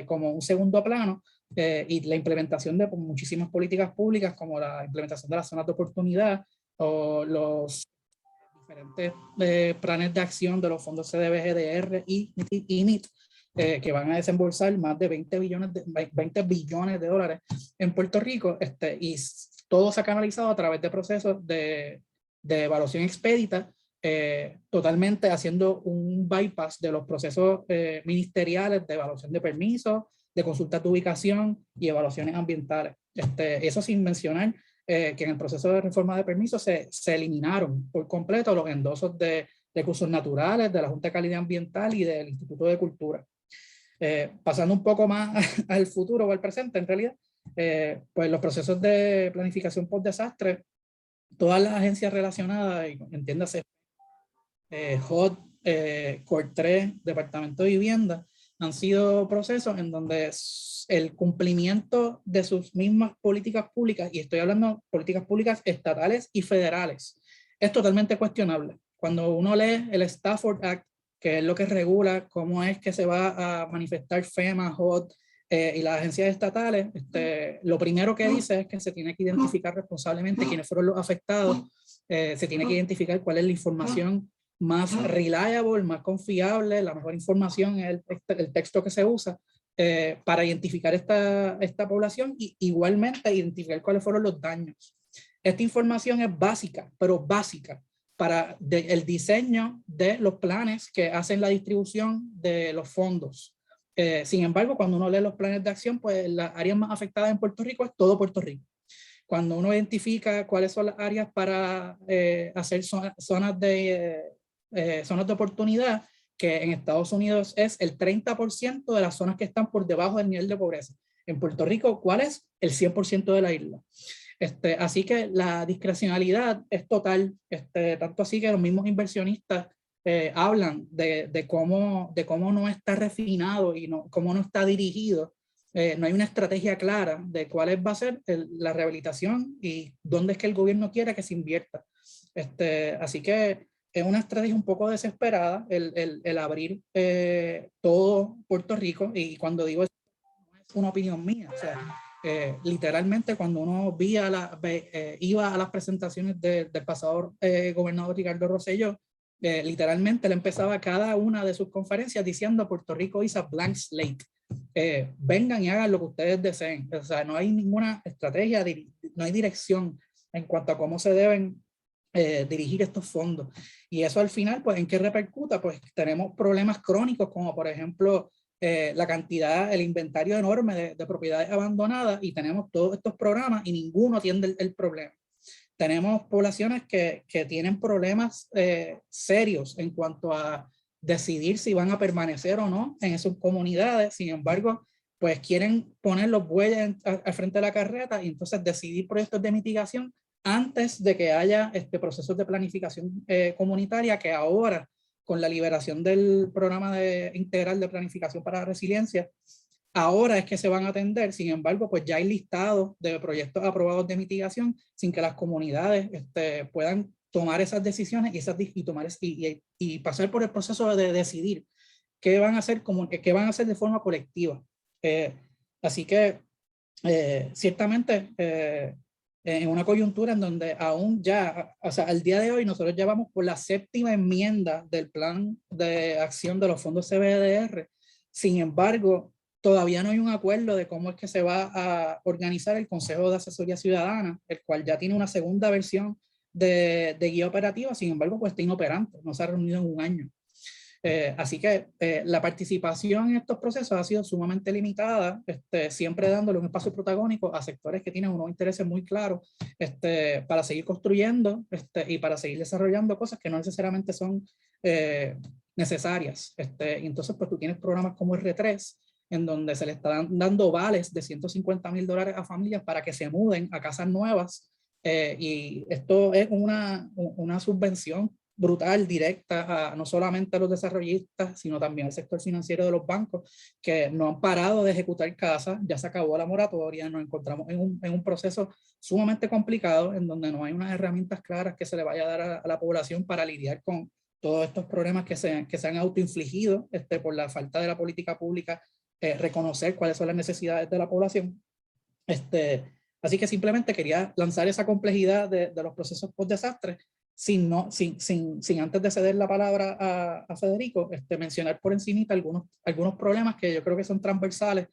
como un segundo plano, y la implementación de muchísimas políticas públicas, como la implementación de las zonas de oportunidad o los diferentes planes de acción de los fondos CDBG-DR y INIT, que van a desembolsar más de 20 billones de dólares en Puerto Rico, y todo se ha canalizado a través de procesos de evaluación expedita, totalmente haciendo un bypass de los procesos ministeriales de evaluación de permisos, de consultas de ubicación y evaluaciones ambientales. Eso sin mencionar que en el proceso de reforma de permisos se eliminaron por completo los endosos de recursos naturales, de la Junta de Calidad Ambiental y del Instituto de Cultura. Pasando un poco más al futuro o al presente, en realidad, pues los procesos de planificación post desastre, todas las agencias relacionadas, entiéndase, HOD, COR3, Departamento de Vivienda, han sido procesos en donde el cumplimiento de sus mismas políticas públicas, y estoy hablando de políticas públicas estatales y federales, es totalmente cuestionable. Cuando uno lee el Stafford Act, que es lo que regula cómo es que se va a manifestar FEMA, HOD y las agencias estatales, lo primero que dice es que se tiene que identificar responsablemente quiénes fueron los afectados, se tiene que identificar cuál es la información más reliable, más confiable, la mejor información es el texto que se usa para identificar esta población, y igualmente identificar cuáles fueron los daños. Esta información es básica, pero básica para el diseño de los planes que hacen la distribución de los fondos. Sin embargo, cuando uno lee los planes de acción, pues las áreas más afectadas en Puerto Rico es todo Puerto Rico. cuando uno identifica cuáles son las áreas para hacer zonas de oportunidad, que en Estados Unidos es el 30% de las zonas que están por debajo del nivel de pobreza. En Puerto Rico, ¿cuál es? El 100% de la isla. Así que la discrecionalidad es total, tanto así que los mismos inversionistas hablan de cómo no está refinado y cómo no está dirigido. No hay una estrategia clara de cuál va a ser la rehabilitación y dónde es que el gobierno quiere que se invierta. Así que es una estrategia un poco desesperada el abrir todo Puerto Rico, y cuando digo eso no es una opinión mía, o sea, literalmente cuando uno iba a las presentaciones del pasado gobernador Ricardo Rosselló, literalmente le empezaba cada una de sus conferencias diciendo Puerto Rico is a blank slate. Vengan y hagan lo que ustedes deseen. O sea, no hay ninguna estrategia, no hay dirección en cuanto a cómo se deben dirigir estos fondos. Y eso al final, pues, ¿en qué repercuta? Pues tenemos problemas crónicos como, por ejemplo, la cantidad, el inventario enorme de propiedades abandonadas, y tenemos todos estos programas y ninguno atiende el problema. Tenemos poblaciones que tienen problemas serios en cuanto a decidir si van a permanecer o no en esas comunidades. Sin embargo, pues quieren poner los bueyes al frente de la carreta y entonces decidir proyectos de mitigación antes de que haya procesos de planificación comunitaria, que ahora, con la liberación del programa integral de planificación para la resiliencia, ahora es que se van a atender. Sin embargo, pues ya hay listados de proyectos aprobados de mitigación sin que las comunidades puedan tomar esas decisiones y pasar por el proceso de decidir qué van a hacer, qué van a hacer de forma colectiva. Así que ciertamente en una coyuntura en donde aún ya, o sea, al día de hoy nosotros ya vamos por la 7ª enmienda del plan de acción de los fondos CBDR. Sin embargo, todavía no hay un acuerdo de cómo es que se va a organizar el Consejo de Asesoría Ciudadana, el cual ya tiene una segunda versión de guía operativa. Sin embargo, pues está inoperante, no se ha reunido en un año. Así que la participación en estos procesos ha sido sumamente limitada, siempre dándole un espacio protagónico a sectores que tienen unos intereses muy claros para seguir construyendo y para seguir desarrollando cosas que no necesariamente son necesarias. Y entonces, pues tú tienes programas como R3, en donde se le están dando vales de $150,000 a familias para que se muden a casas nuevas. Y esto es una subvención brutal, directa, no solamente a los desarrollistas, sino también al sector financiero de los bancos, que no han parado de ejecutar casas. Ya se acabó la moratoria, nos encontramos en un proceso sumamente complicado, en donde no hay unas herramientas claras que se le vaya a dar a la población para lidiar con todos estos problemas que se han autoinfligido por la falta de la política pública, reconocer cuáles son las necesidades de la población. Así que simplemente quería lanzar esa complejidad de los procesos post-desastre, sin antes de ceder la palabra a Federico, mencionar por encimita algunos problemas que yo creo que son transversales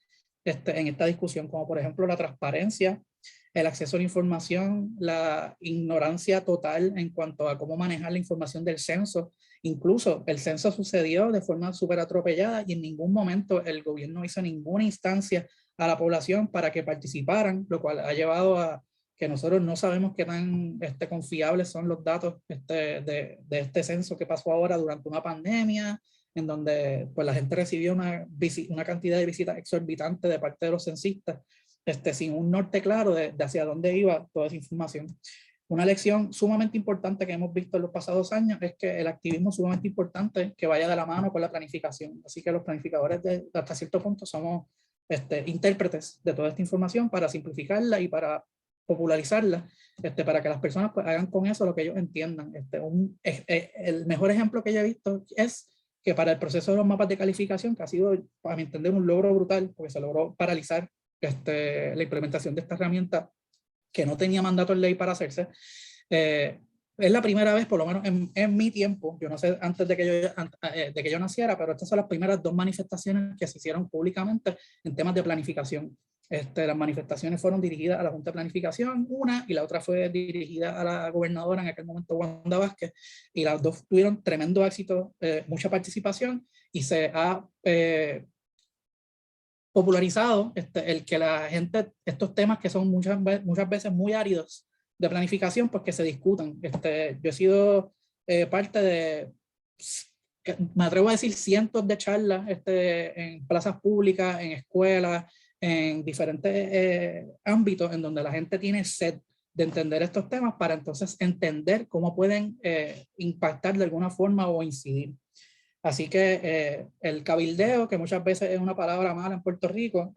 en esta discusión, como por ejemplo la transparencia, el acceso a la información, la ignorancia total en cuanto a cómo manejar la información del censo. Incluso el censo sucedió de forma súper atropellada y en ningún momento el gobierno hizo ninguna instancia a la población para que participaran, lo cual ha llevado a que nosotros no sabemos qué tan confiables son los datos de este censo que pasó ahora durante una pandemia, en donde pues, la gente recibió una cantidad de visitas exorbitantes de parte de los censistas, sin un norte claro de hacia dónde iba toda esa información. Una lección sumamente importante que hemos visto en los pasados años es que el activismo es sumamente importante que vaya de la mano con la planificación. Así que los planificadores hasta cierto punto somos intérpretes de toda esta información para simplificarla y para popularizarla, para que las personas pues, hagan con eso lo que ellos entiendan. El mejor ejemplo que yo he visto es que para el proceso de los mapas de calificación, que ha sido, a mi entender, un logro brutal, porque se logró paralizar la implementación de esta herramienta que no tenía mandato en ley para hacerse. Es la primera vez, por lo menos en mi tiempo, yo no sé antes de que yo naciera, pero estas son las primeras 2 manifestaciones que se hicieron públicamente en temas de planificación. Las manifestaciones fueron dirigidas a la Junta de Planificación, una, y la otra fue dirigida a la gobernadora en aquel momento, Wanda Vázquez, y las dos tuvieron tremendo éxito, mucha participación, y se ha popularizado el que la gente, estos temas que son muchas veces muy áridos de planificación, pues que se discutan. Yo he sido parte de, me atrevo a decir, cientos de charlas en plazas públicas, en escuelas, en diferentes ámbitos en donde la gente tiene sed de entender estos temas para entonces entender cómo pueden impactar de alguna forma o incidir. Así que el cabildeo, que muchas veces es una palabra mala en Puerto Rico,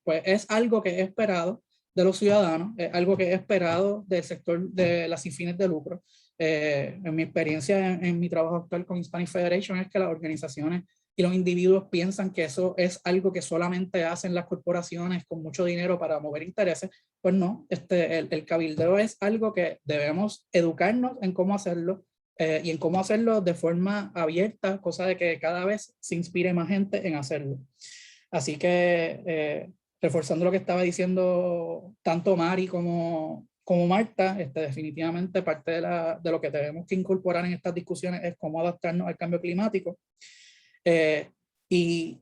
pues es algo que es esperado de los ciudadanos, es algo que es esperado del sector de las sin fines de lucro. En mi experiencia en mi trabajo actual con Hispanic Federation es que las organizaciones y los individuos piensan que eso es algo que solamente hacen las corporaciones con mucho dinero para mover intereses. Pues no, el cabildeo es algo que debemos educarnos en cómo hacerlo, y en cómo hacerlo de forma abierta, cosa de que cada vez se inspire más gente en hacerlo. Así que, reforzando lo que estaba diciendo tanto Mari como Marta, definitivamente parte de lo que tenemos que incorporar en estas discusiones es cómo adaptarnos al cambio climático, y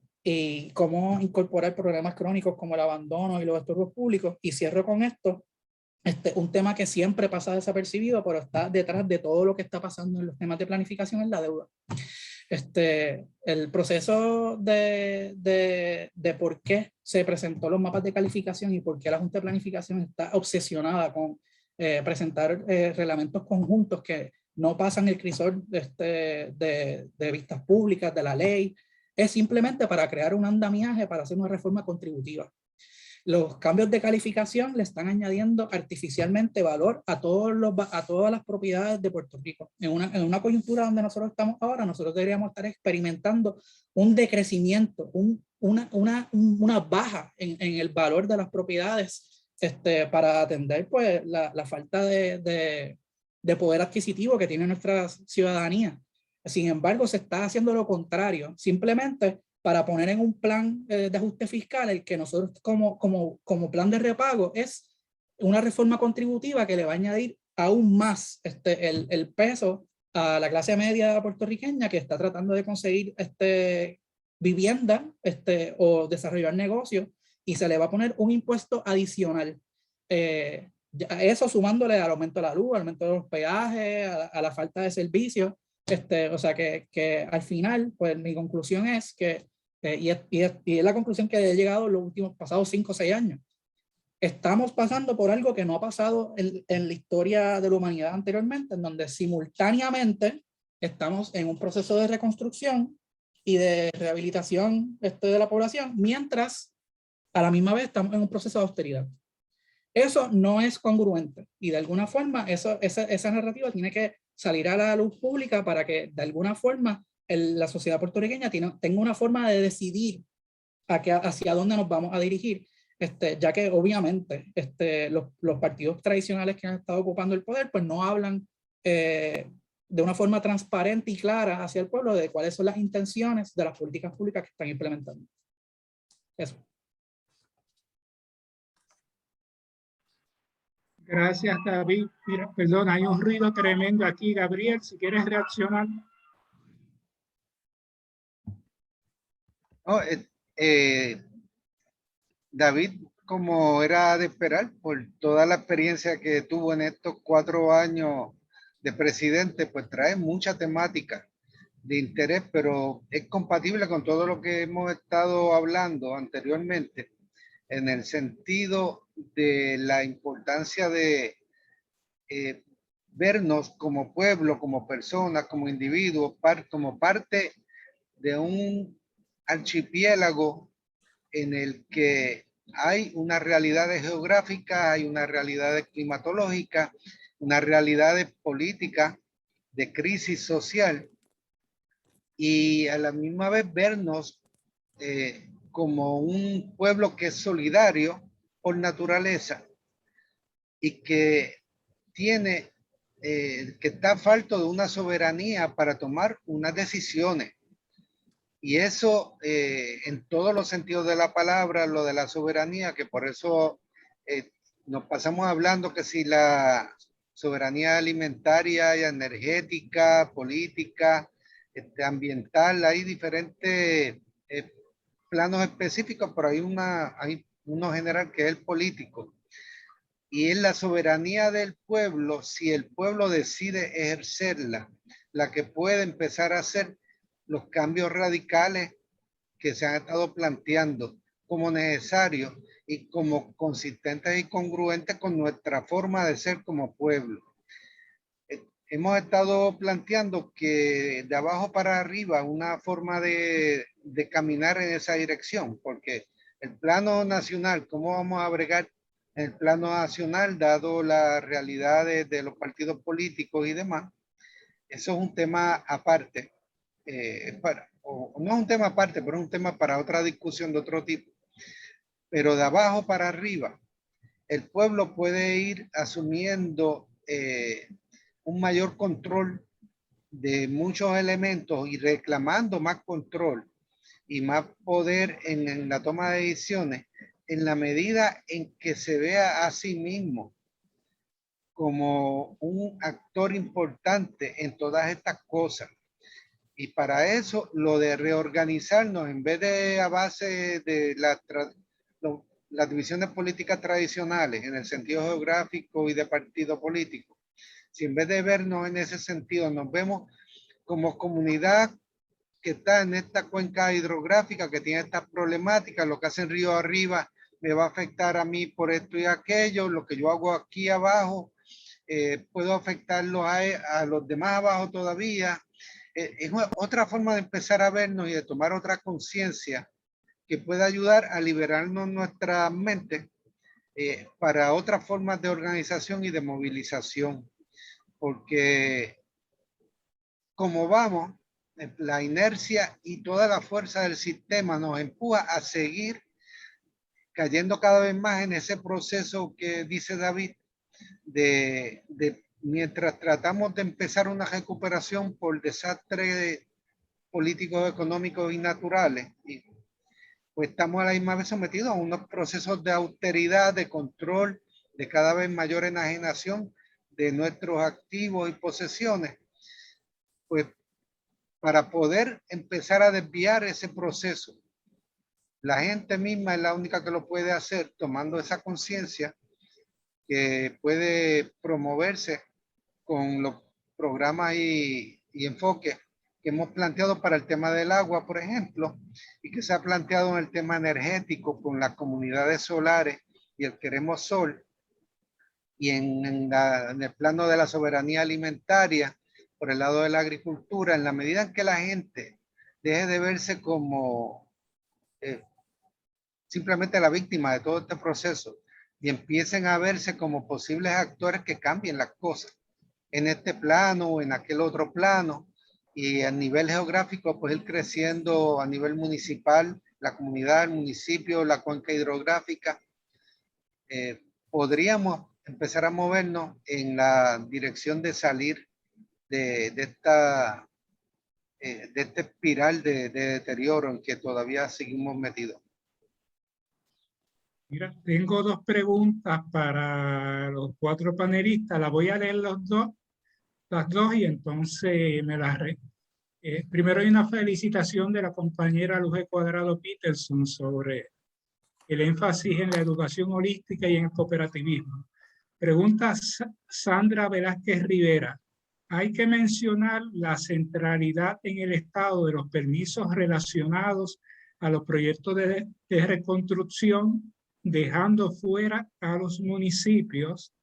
cómo incorporar problemas crónicos como el abandono y los destrozos públicos. Y cierro con esto. Un tema que siempre pasa desapercibido, pero está detrás de todo lo que está pasando en los temas de planificación, es la deuda. El proceso de por qué se presentó los mapas de calificación y por qué la Junta de Planificación está obsesionada con presentar reglamentos conjuntos que no pasan el crisol de vistas públicas, de la ley, es simplemente para crear un andamiaje para hacer una reforma contributiva. Los cambios de calificación le están añadiendo artificialmente valor a todas las propiedades de Puerto Rico. En una coyuntura donde nosotros estamos ahora, nosotros deberíamos estar experimentando un decrecimiento, una baja en el valor de las propiedades, para atender pues, la falta de poder adquisitivo que tiene nuestra ciudadanía. Sin embargo, se está haciendo lo contrario, simplemente para poner en un plan de ajuste fiscal el que nosotros como plan de repago es una reforma contributiva que le va a añadir aún más el peso a la clase media puertorriqueña que está tratando de conseguir vivienda o desarrollar negocios, y se le va a poner un impuesto adicional. Eso sumándole al aumento de la luz, al aumento de los peajes, a la falta de servicios. O sea que al final, pues mi conclusión es que, y es la conclusión que he llegado en los últimos pasados 5 o 6 años, estamos pasando por algo que no ha pasado en la historia de la humanidad anteriormente, en donde simultáneamente estamos en un proceso de reconstrucción y de rehabilitación de la población, mientras a la misma vez estamos en un proceso de austeridad. Eso no es congruente, y de alguna forma esa narrativa tiene que salir a la luz pública para que de alguna forma la sociedad puertorriqueña tenga una forma de decidir hacia dónde nos vamos a dirigir, ya que obviamente los partidos tradicionales que han estado ocupando el poder pues no hablan de una forma transparente y clara hacia el pueblo de cuáles son las intenciones de las políticas públicas que están implementando. Eso. Gracias, David. Mira, perdón, hay un ruido tremendo aquí. Gabriel, si quieres reaccionar. Oh, David, como era de esperar, por toda la experiencia que tuvo en estos 4 años de presidente, pues trae mucha temática de interés, pero es compatible con todo lo que hemos estado hablando anteriormente, en el sentido de la importancia de vernos como pueblo, como personas, como individuos, como parte de un archipiélago en el que hay una realidad geográfica, hay una realidad climatológica, una realidad política, de crisis social, y a la misma vez vernos como un pueblo que es solidario por naturaleza y que tiene, que está falto de una soberanía para tomar unas decisiones. Y eso en todos los sentidos de la palabra, lo de la soberanía, que por eso nos pasamos hablando que si la soberanía alimentaria y energética, política, ambiental, hay diferentes planos específicos, pero hay uno general que es el político. Y es la soberanía del pueblo, si el pueblo decide ejercerla, la que puede empezar a hacer los cambios radicales que se han estado planteando como necesarios y como consistentes y congruentes con nuestra forma de ser como pueblo. Hemos estado planteando que de abajo para arriba una forma de caminar en esa dirección, porque el plano nacional, ¿cómo vamos a bregar en el plano nacional dado las realidades de los partidos políticos y demás? Eso es un tema aparte, no es un tema aparte, pero es un tema para otra discusión de otro tipo. Pero de abajo para arriba, el pueblo puede ir asumiendo un mayor control de muchos elementos y reclamando más control y más poder en la toma de decisiones en la medida en que se vea a sí mismo como un actor importante en todas estas cosas. Y para eso, lo de reorganizarnos, en vez de a base de las divisiones políticas tradicionales, en el sentido geográfico y de partido político, si en vez de vernos en ese sentido, nos vemos como comunidad que está en esta cuenca hidrográfica, que tiene estas problemáticas, lo que hace en río arriba me va a afectar a mí por esto y aquello, lo que yo hago aquí abajo, puedo afectarlo a los demás abajo todavía. Es otra forma de empezar a vernos y de tomar otra conciencia que pueda ayudar a liberarnos nuestra mente para otras formas de organización y de movilización. Porque como vamos, la inercia y toda la fuerza del sistema nos empuja a seguir cayendo cada vez más en ese proceso que dice David, de mientras tratamos de empezar una recuperación por desastres políticos, económicos y naturales, y pues estamos a la misma vez sometidos a unos procesos de austeridad, de control, de cada vez mayor enajenación de nuestros activos y posesiones, pues para poder empezar a desviar ese proceso. La gente misma es la única que lo puede hacer, tomando esa conciencia que puede promoverse con los programas y enfoques que hemos planteado para el tema del agua, por ejemplo, y que se ha planteado en el tema energético con las comunidades solares y el Queremos Sol, y en el plano de la soberanía alimentaria, por el lado de la agricultura, en la medida en que la gente deje de verse como simplemente la víctima de todo este proceso y empiecen a verse como posibles actores que cambien las cosas en este plano o en aquel otro plano, y a nivel geográfico pues ir creciendo a nivel municipal, la comunidad, el municipio, la cuenca hidrográfica, podríamos empezar a movernos en la dirección de salir de esta espiral de deterioro en que todavía seguimos metidos. Mira, tengo dos preguntas para los cuatro panelistas. Las voy a leer las dos y entonces me las... primero hay una felicitación de la compañera Luz Cuadrado Peterson sobre el énfasis en la educación holística y en el cooperativismo. Pregunta Sandra Velázquez Rivera. Hay que mencionar la centralidad en el Estado de los permisos relacionados a los proyectos de reconstrucción, dejando fuera a los municipios.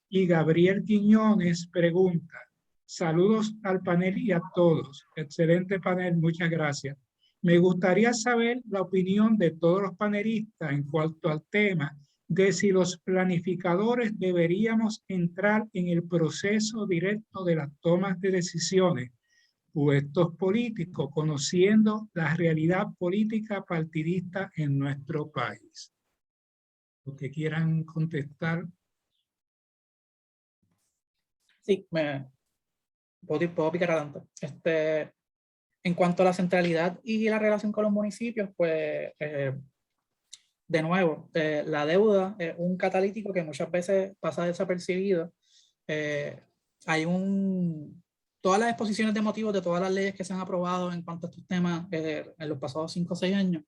Y Gabriel Quiñones pregunta, saludos al panel y a todos. Excelente panel, muchas gracias. Me gustaría saber la opinión de todos los panelistas en cuanto al tema de si los planificadores deberíamos entrar en el proceso directo de las tomas de decisiones, puestos políticos, conociendo la realidad política partidista en nuestro país. Los que quieran contestar. Sí, puedo picar adelante. En cuanto a la centralidad y la relación con los municipios, pues de nuevo, la deuda es un catalítico que muchas veces pasa desapercibido. Todas las exposiciones de motivos de todas las leyes que se han aprobado en cuanto a estos temas en los pasados 5 o 6 años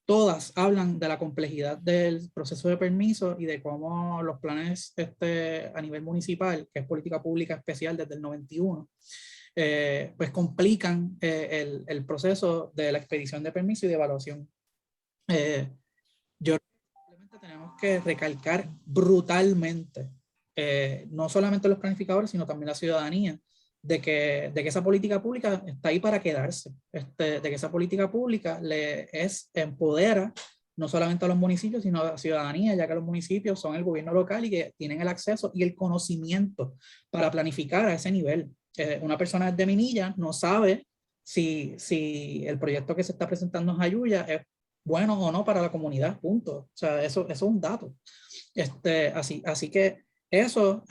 todas hablan de la complejidad del proceso de permiso y de cómo los planes a nivel municipal, que es política pública especial desde el 91, pues complican el proceso de la expedición de permiso y de evaluación. Yo simplemente tenemos que recalcar brutalmente, no solamente los planificadores, sino también la ciudadanía, de que esa política pública está ahí para quedarse, de que esa política pública empodera no solamente a los municipios, sino a la ciudadanía, ya que los municipios son el gobierno local y que tienen el acceso y el conocimiento para planificar a ese nivel. Una persona de Minilla no sabe si el proyecto que se está presentando en Jayuya es bueno o no para la comunidad, punto. O sea, eso es un dato. Así que eso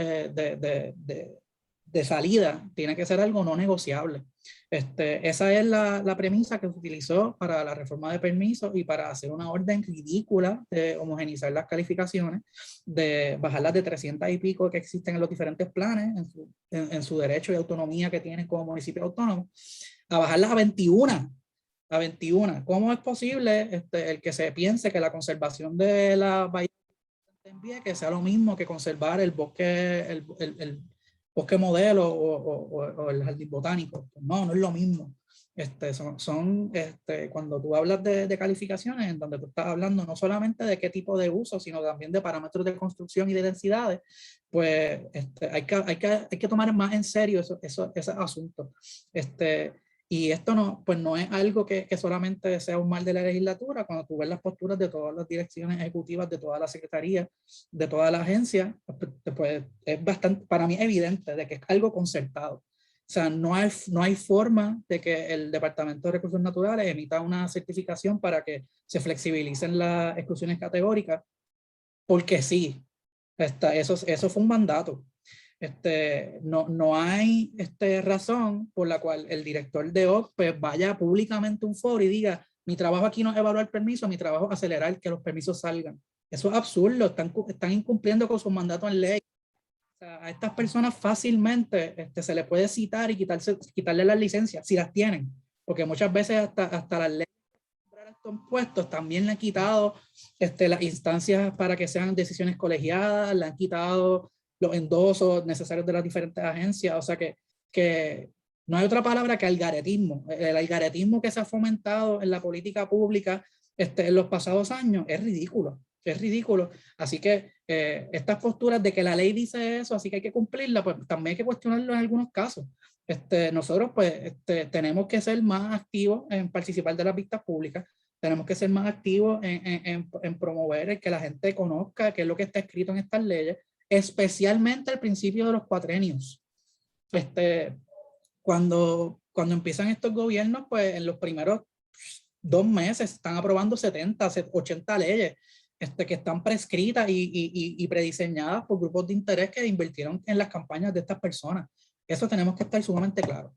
de salida tiene que ser algo no negociable. Esa es la premisa que se utilizó para la reforma de permisos y para hacer una orden ridícula de homogeneizar las calificaciones, de bajarlas de 300 y pico que existen en los diferentes planes, en su derecho y autonomía que tienen como municipio autónomo, a bajarlas a 21. A 21. ¿Cómo es posible el que se piense que la conservación de la bahía que sea lo mismo que conservar el bosque, el bosque modelo o el jardín botánico? No, no es lo mismo. Cuando tú hablas de calificaciones, en donde tú estás hablando no solamente de qué tipo de uso, sino también de parámetros de construcción y de densidades, pues hay que tomar más en serio ese asunto. Y esto no es algo que solamente sea un mal de la legislatura. Cuando tú ves las posturas de todas las direcciones ejecutivas, de todas las secretarías, de todas las agencias, pues es bastante, para mí, evidente de que es algo concertado. O sea, no hay forma de que el Departamento de Recursos Naturales emita una certificación para que se flexibilicen las exclusiones categóricas, porque sí, eso fue un mandato. No hay razón por la cual el director de OC pues vaya públicamente a un foro y diga: mi trabajo aquí no es evaluar permisos, mi trabajo es acelerar que los permisos salgan. Eso es absurdo, están incumpliendo con sus mandatos en ley. O sea, a estas personas fácilmente se les puede citar y quitarle las licencias, si las tienen, porque muchas veces hasta las leyes para estos puestos también le han quitado las instancias para que sean decisiones colegiadas, le han quitado los endosos necesarios de las diferentes agencias. O sea que no hay otra palabra que algaretismo. El algaretismo que se ha fomentado en la política pública en los pasados años es ridículo. Es ridículo. Así que estas posturas de que la ley dice eso, así que hay que cumplirla, pues también hay que cuestionarlo en algunos casos. Nosotros pues tenemos que ser más activos en participar de las vistas públicas, tenemos que ser más activos en promover el que la gente conozca qué es lo que está escrito en estas leyes, especialmente al principio de los cuatrenios. Cuando empiezan estos gobiernos, pues en los primeros 2 meses están aprobando 70, 80 leyes que están prescritas y prediseñadas por grupos de interés que invirtieron en las campañas de estas personas. Eso tenemos que estar sumamente claro.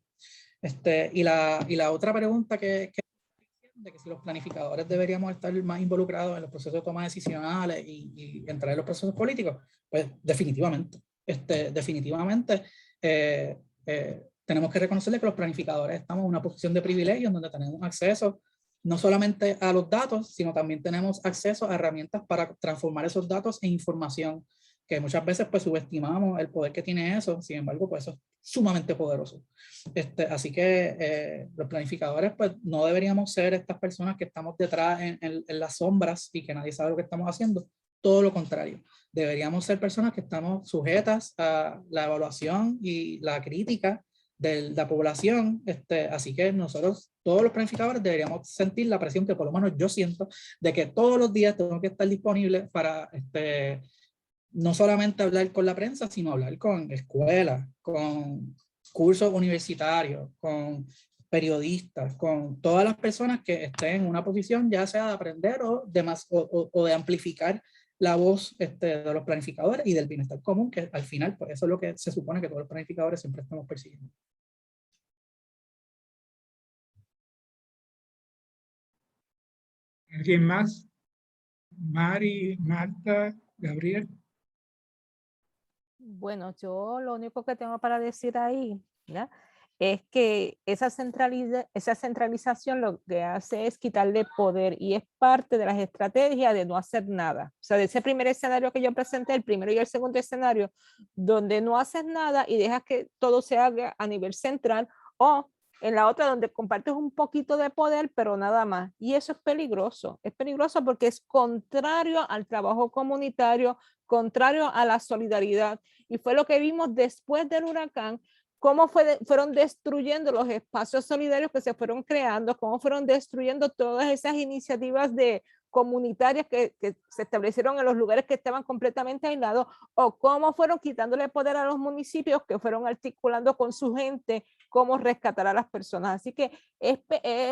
Y la otra pregunta de que si los planificadores deberíamos estar más involucrados en los procesos de toma decisionales y entrar en los procesos políticos, pues definitivamente. Definitivamente tenemos que reconocerle que los planificadores estamos en una posición de privilegio en donde tenemos acceso no solamente a los datos, sino también tenemos acceso a herramientas para transformar esos datos en información, que muchas veces pues subestimamos el poder que tiene eso. Sin embargo, pues eso es sumamente poderoso. Así que los planificadores pues no deberíamos ser estas personas que estamos detrás en las sombras y que nadie sabe lo que estamos haciendo. Todo lo contrario, deberíamos ser personas que estamos sujetas a la evaluación y la crítica de la población. Así que nosotros, todos los planificadores, deberíamos sentir la presión que por lo menos yo siento de que todos los días tengo que estar disponible para no solamente hablar con la prensa, sino hablar con escuelas, con cursos universitarios, con periodistas, con todas las personas que estén en una posición ya sea de aprender o de amplificar la voz de los planificadores y del bienestar común, que al final pues eso es lo que se supone que todos los planificadores siempre estamos persiguiendo. ¿Alguien más? Mari, Marta, Gabriel. Bueno, yo lo único que tengo para decir ahí, ¿ya? es que esa centralización lo que hace es quitarle poder y es parte de las estrategias de no hacer nada. O sea, de ese primer escenario que yo presenté, el primero y el segundo escenario, donde no haces nada y dejas que todo se haga a nivel central, o en la otra donde compartes un poquito de poder, pero nada más. Y eso es peligroso porque es contrario al trabajo comunitario, contrario a la solidaridad. Y fue lo que vimos después del huracán, cómo fueron destruyendo los espacios solidarios que se fueron creando, cómo fueron destruyendo todas esas iniciativas comunitarias que se establecieron en los lugares que estaban completamente aislados, o cómo fueron quitándole poder a los municipios que fueron articulando con su gente cómo rescatar a las personas. Así que es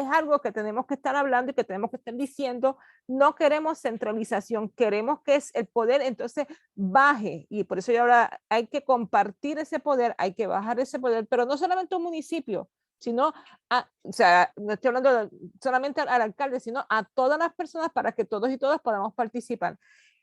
algo que tenemos que estar hablando y que tenemos que estar diciendo. No queremos centralización, queremos que el poder entonces baje, y por eso ahora hay que compartir ese poder, hay que bajar ese poder, pero no solamente un municipio, sino, o sea, no estoy hablando solamente al alcalde, sino a todas las personas para que todos y todas podamos participar.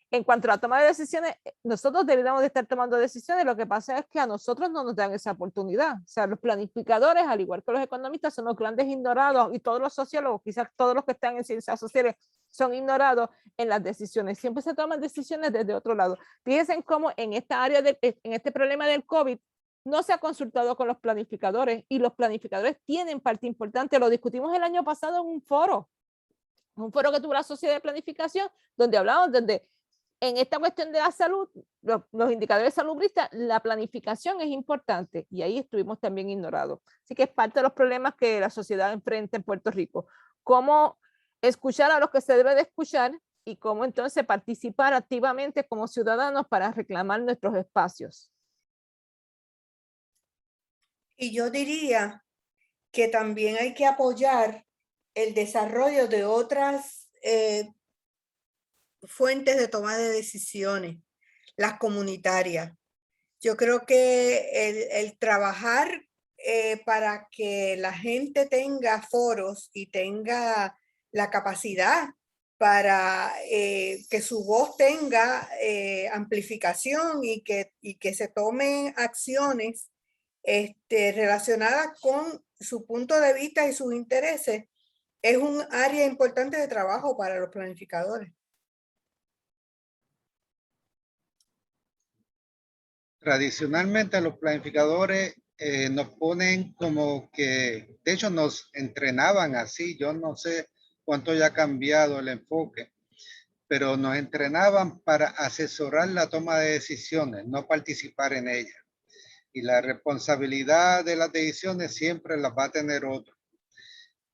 En cuanto a la toma de decisiones, nosotros deberíamos de estar tomando decisiones, lo que pasa es que a nosotros no nos dan esa oportunidad. O sea, los planificadores, al igual que los economistas, son los grandes ignorados, y todos los sociólogos, quizás todos los que están en ciencias sociales, son ignorados en las decisiones. Siempre se toman decisiones desde otro lado. Fíjense en cómo en esta área, en este problema del COVID, no se ha consultado con los planificadores, y los planificadores tienen parte importante. Lo discutimos el año pasado en un foro que tuvo la Sociedad de Planificación, donde hablamos en esta cuestión de la salud, los indicadores salubristas, la planificación es importante, y ahí estuvimos también ignorados. Así que es parte de los problemas que la sociedad enfrenta en Puerto Rico. Cómo escuchar a los que se debe de escuchar, y cómo entonces participar activamente como ciudadanos para reclamar nuestros espacios. Y yo diría que también hay que apoyar el desarrollo de otras fuentes de toma de decisiones, las comunitarias. Yo creo que el trabajar para que la gente tenga foros y tenga la capacidad para que su voz tenga amplificación, y que se tomen acciones relacionadas con su punto de vista y sus intereses, es un área importante de trabajo para los planificadores. Tradicionalmente los planificadores nos ponen como que, de hecho nos entrenaban así, yo no sé cuánto ya ha cambiado el enfoque, pero nos entrenaban para asesorar la toma de decisiones, no participar en ella. Y la responsabilidad de las decisiones siempre las va a tener otro.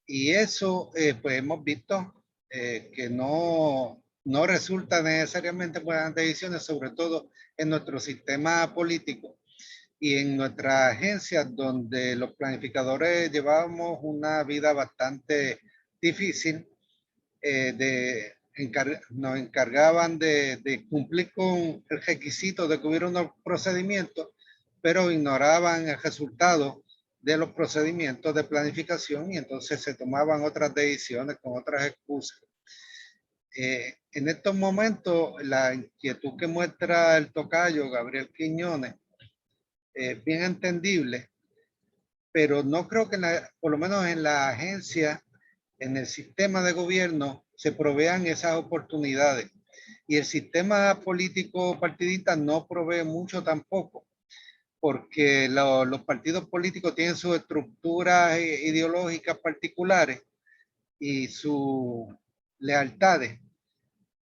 Y eso, pues hemos visto que no resulta necesariamente buenas decisiones, sobre todo en nuestro sistema político y en nuestras agencias, donde los planificadores llevábamos una vida bastante difícil. Nos encargaban de cumplir con el requisito de que hubiera unos procedimientos, pero ignoraban el resultado de los procedimientos de planificación, y entonces se tomaban otras decisiones con otras excusas. En estos momentos, la inquietud que muestra el tocayo Gabriel Quiñones es bien entendible, pero no creo que por lo menos en la agencia, en el sistema de gobierno, se provean esas oportunidades. Y el sistema político partidista no provee mucho tampoco, porque los partidos políticos tienen sus estructuras ideológicas particulares y sus lealtades,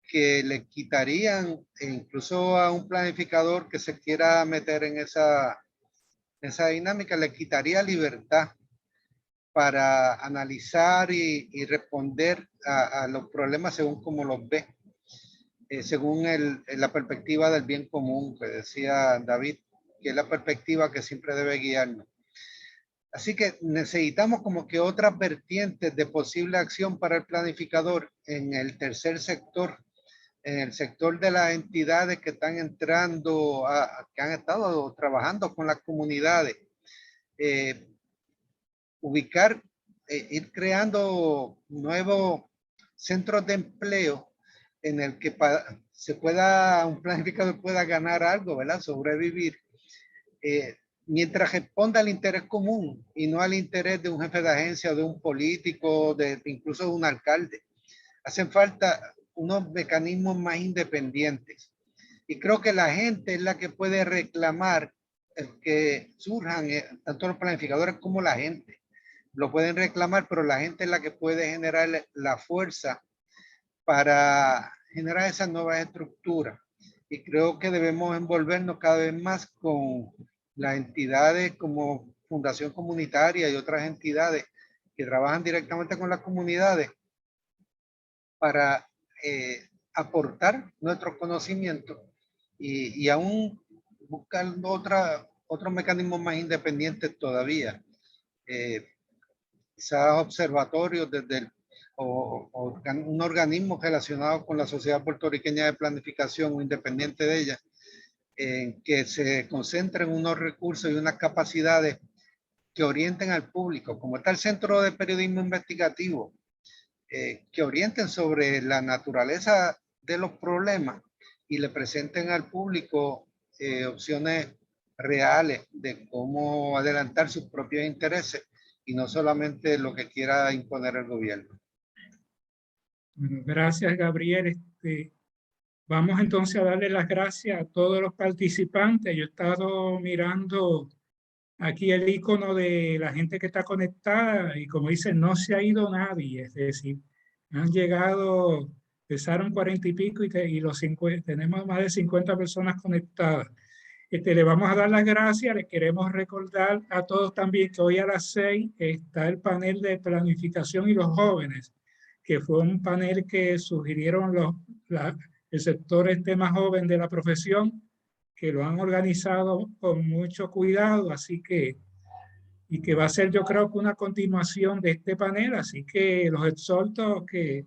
que le quitarían, incluso a un planificador que se quiera meter en esa dinámica, le quitaría libertad para analizar y responder a los problemas según como los ve, según la perspectiva del bien común, que decía David, que es la perspectiva que siempre debe guiarnos. Así que necesitamos como que otras vertientes de posible acción para el planificador en el tercer sector, en el sector de las entidades que están entrando, que han estado trabajando con las comunidades. Ubicar, ir creando nuevos centros de empleo en el que un planificador pueda ganar algo, ¿verdad? Sobrevivir. mientras responda al interés común y no al interés de un jefe de agencia, de un político, incluso de un alcalde. Hacen falta unos mecanismos más independientes. Y creo que la gente es la que puede reclamar que surjan, tanto los planificadores como la gente. Lo pueden reclamar, pero la gente es la que puede generar la fuerza para generar esas nuevas estructuras. Y creo que debemos envolvernos cada vez más con las entidades como Fundación Comunitaria y otras entidades que trabajan directamente con las comunidades para aportar nuestros conocimientos y aún buscar otros mecanismos más independientes todavía. Quizás observatorios un organismo relacionado con la Sociedad Puertorriqueña de Planificación o independiente de ella, en que se concentren unos recursos y unas capacidades que orienten al público, como está el Centro de Periodismo Investigativo, que orienten sobre la naturaleza de los problemas y le presenten al público opciones reales de cómo adelantar sus propios intereses y no solamente lo que quiera imponer el gobierno. Bueno, gracias, Gabriel. Vamos entonces a darle las gracias a todos los participantes. Yo he estado mirando aquí el icono de la gente que está conectada y como dicen, no se ha ido nadie. Es decir, han llegado, empezaron 40 y pico y los 50, tenemos más de 50 personas conectadas. Le vamos a dar las gracias. Les queremos recordar a todos también que hoy a las 6 está el panel de planificación y los jóvenes, que fue un panel que sugirieron el sector más joven de la profesión, que lo han organizado con mucho cuidado, así que, y que va a ser yo creo que una continuación de este panel, así que los exhorto que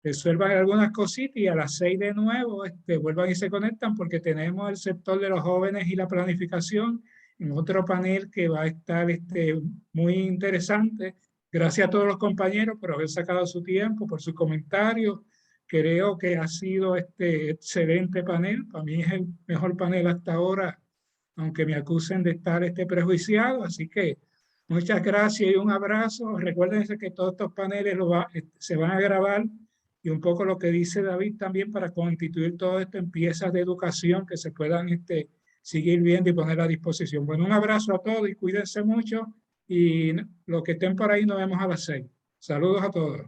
resuelvan algunas cositas y a las 6 de nuevo vuelvan y se conectan porque tenemos el sector de los jóvenes y la planificación en otro panel que va a estar muy interesante. Gracias a todos los compañeros por haber sacado su tiempo, por sus comentarios. Creo que ha sido excelente panel. Para mí es el mejor panel hasta ahora, aunque me acusen de estar prejuiciado. Así que muchas gracias y un abrazo. Recuerden que todos estos paneles se van a grabar y un poco lo que dice David también para constituir todo esto en piezas de educación que se puedan seguir viendo y poner a disposición. Bueno, un abrazo a todos y cuídense mucho y los que estén por ahí nos vemos a las 6. Saludos a todos.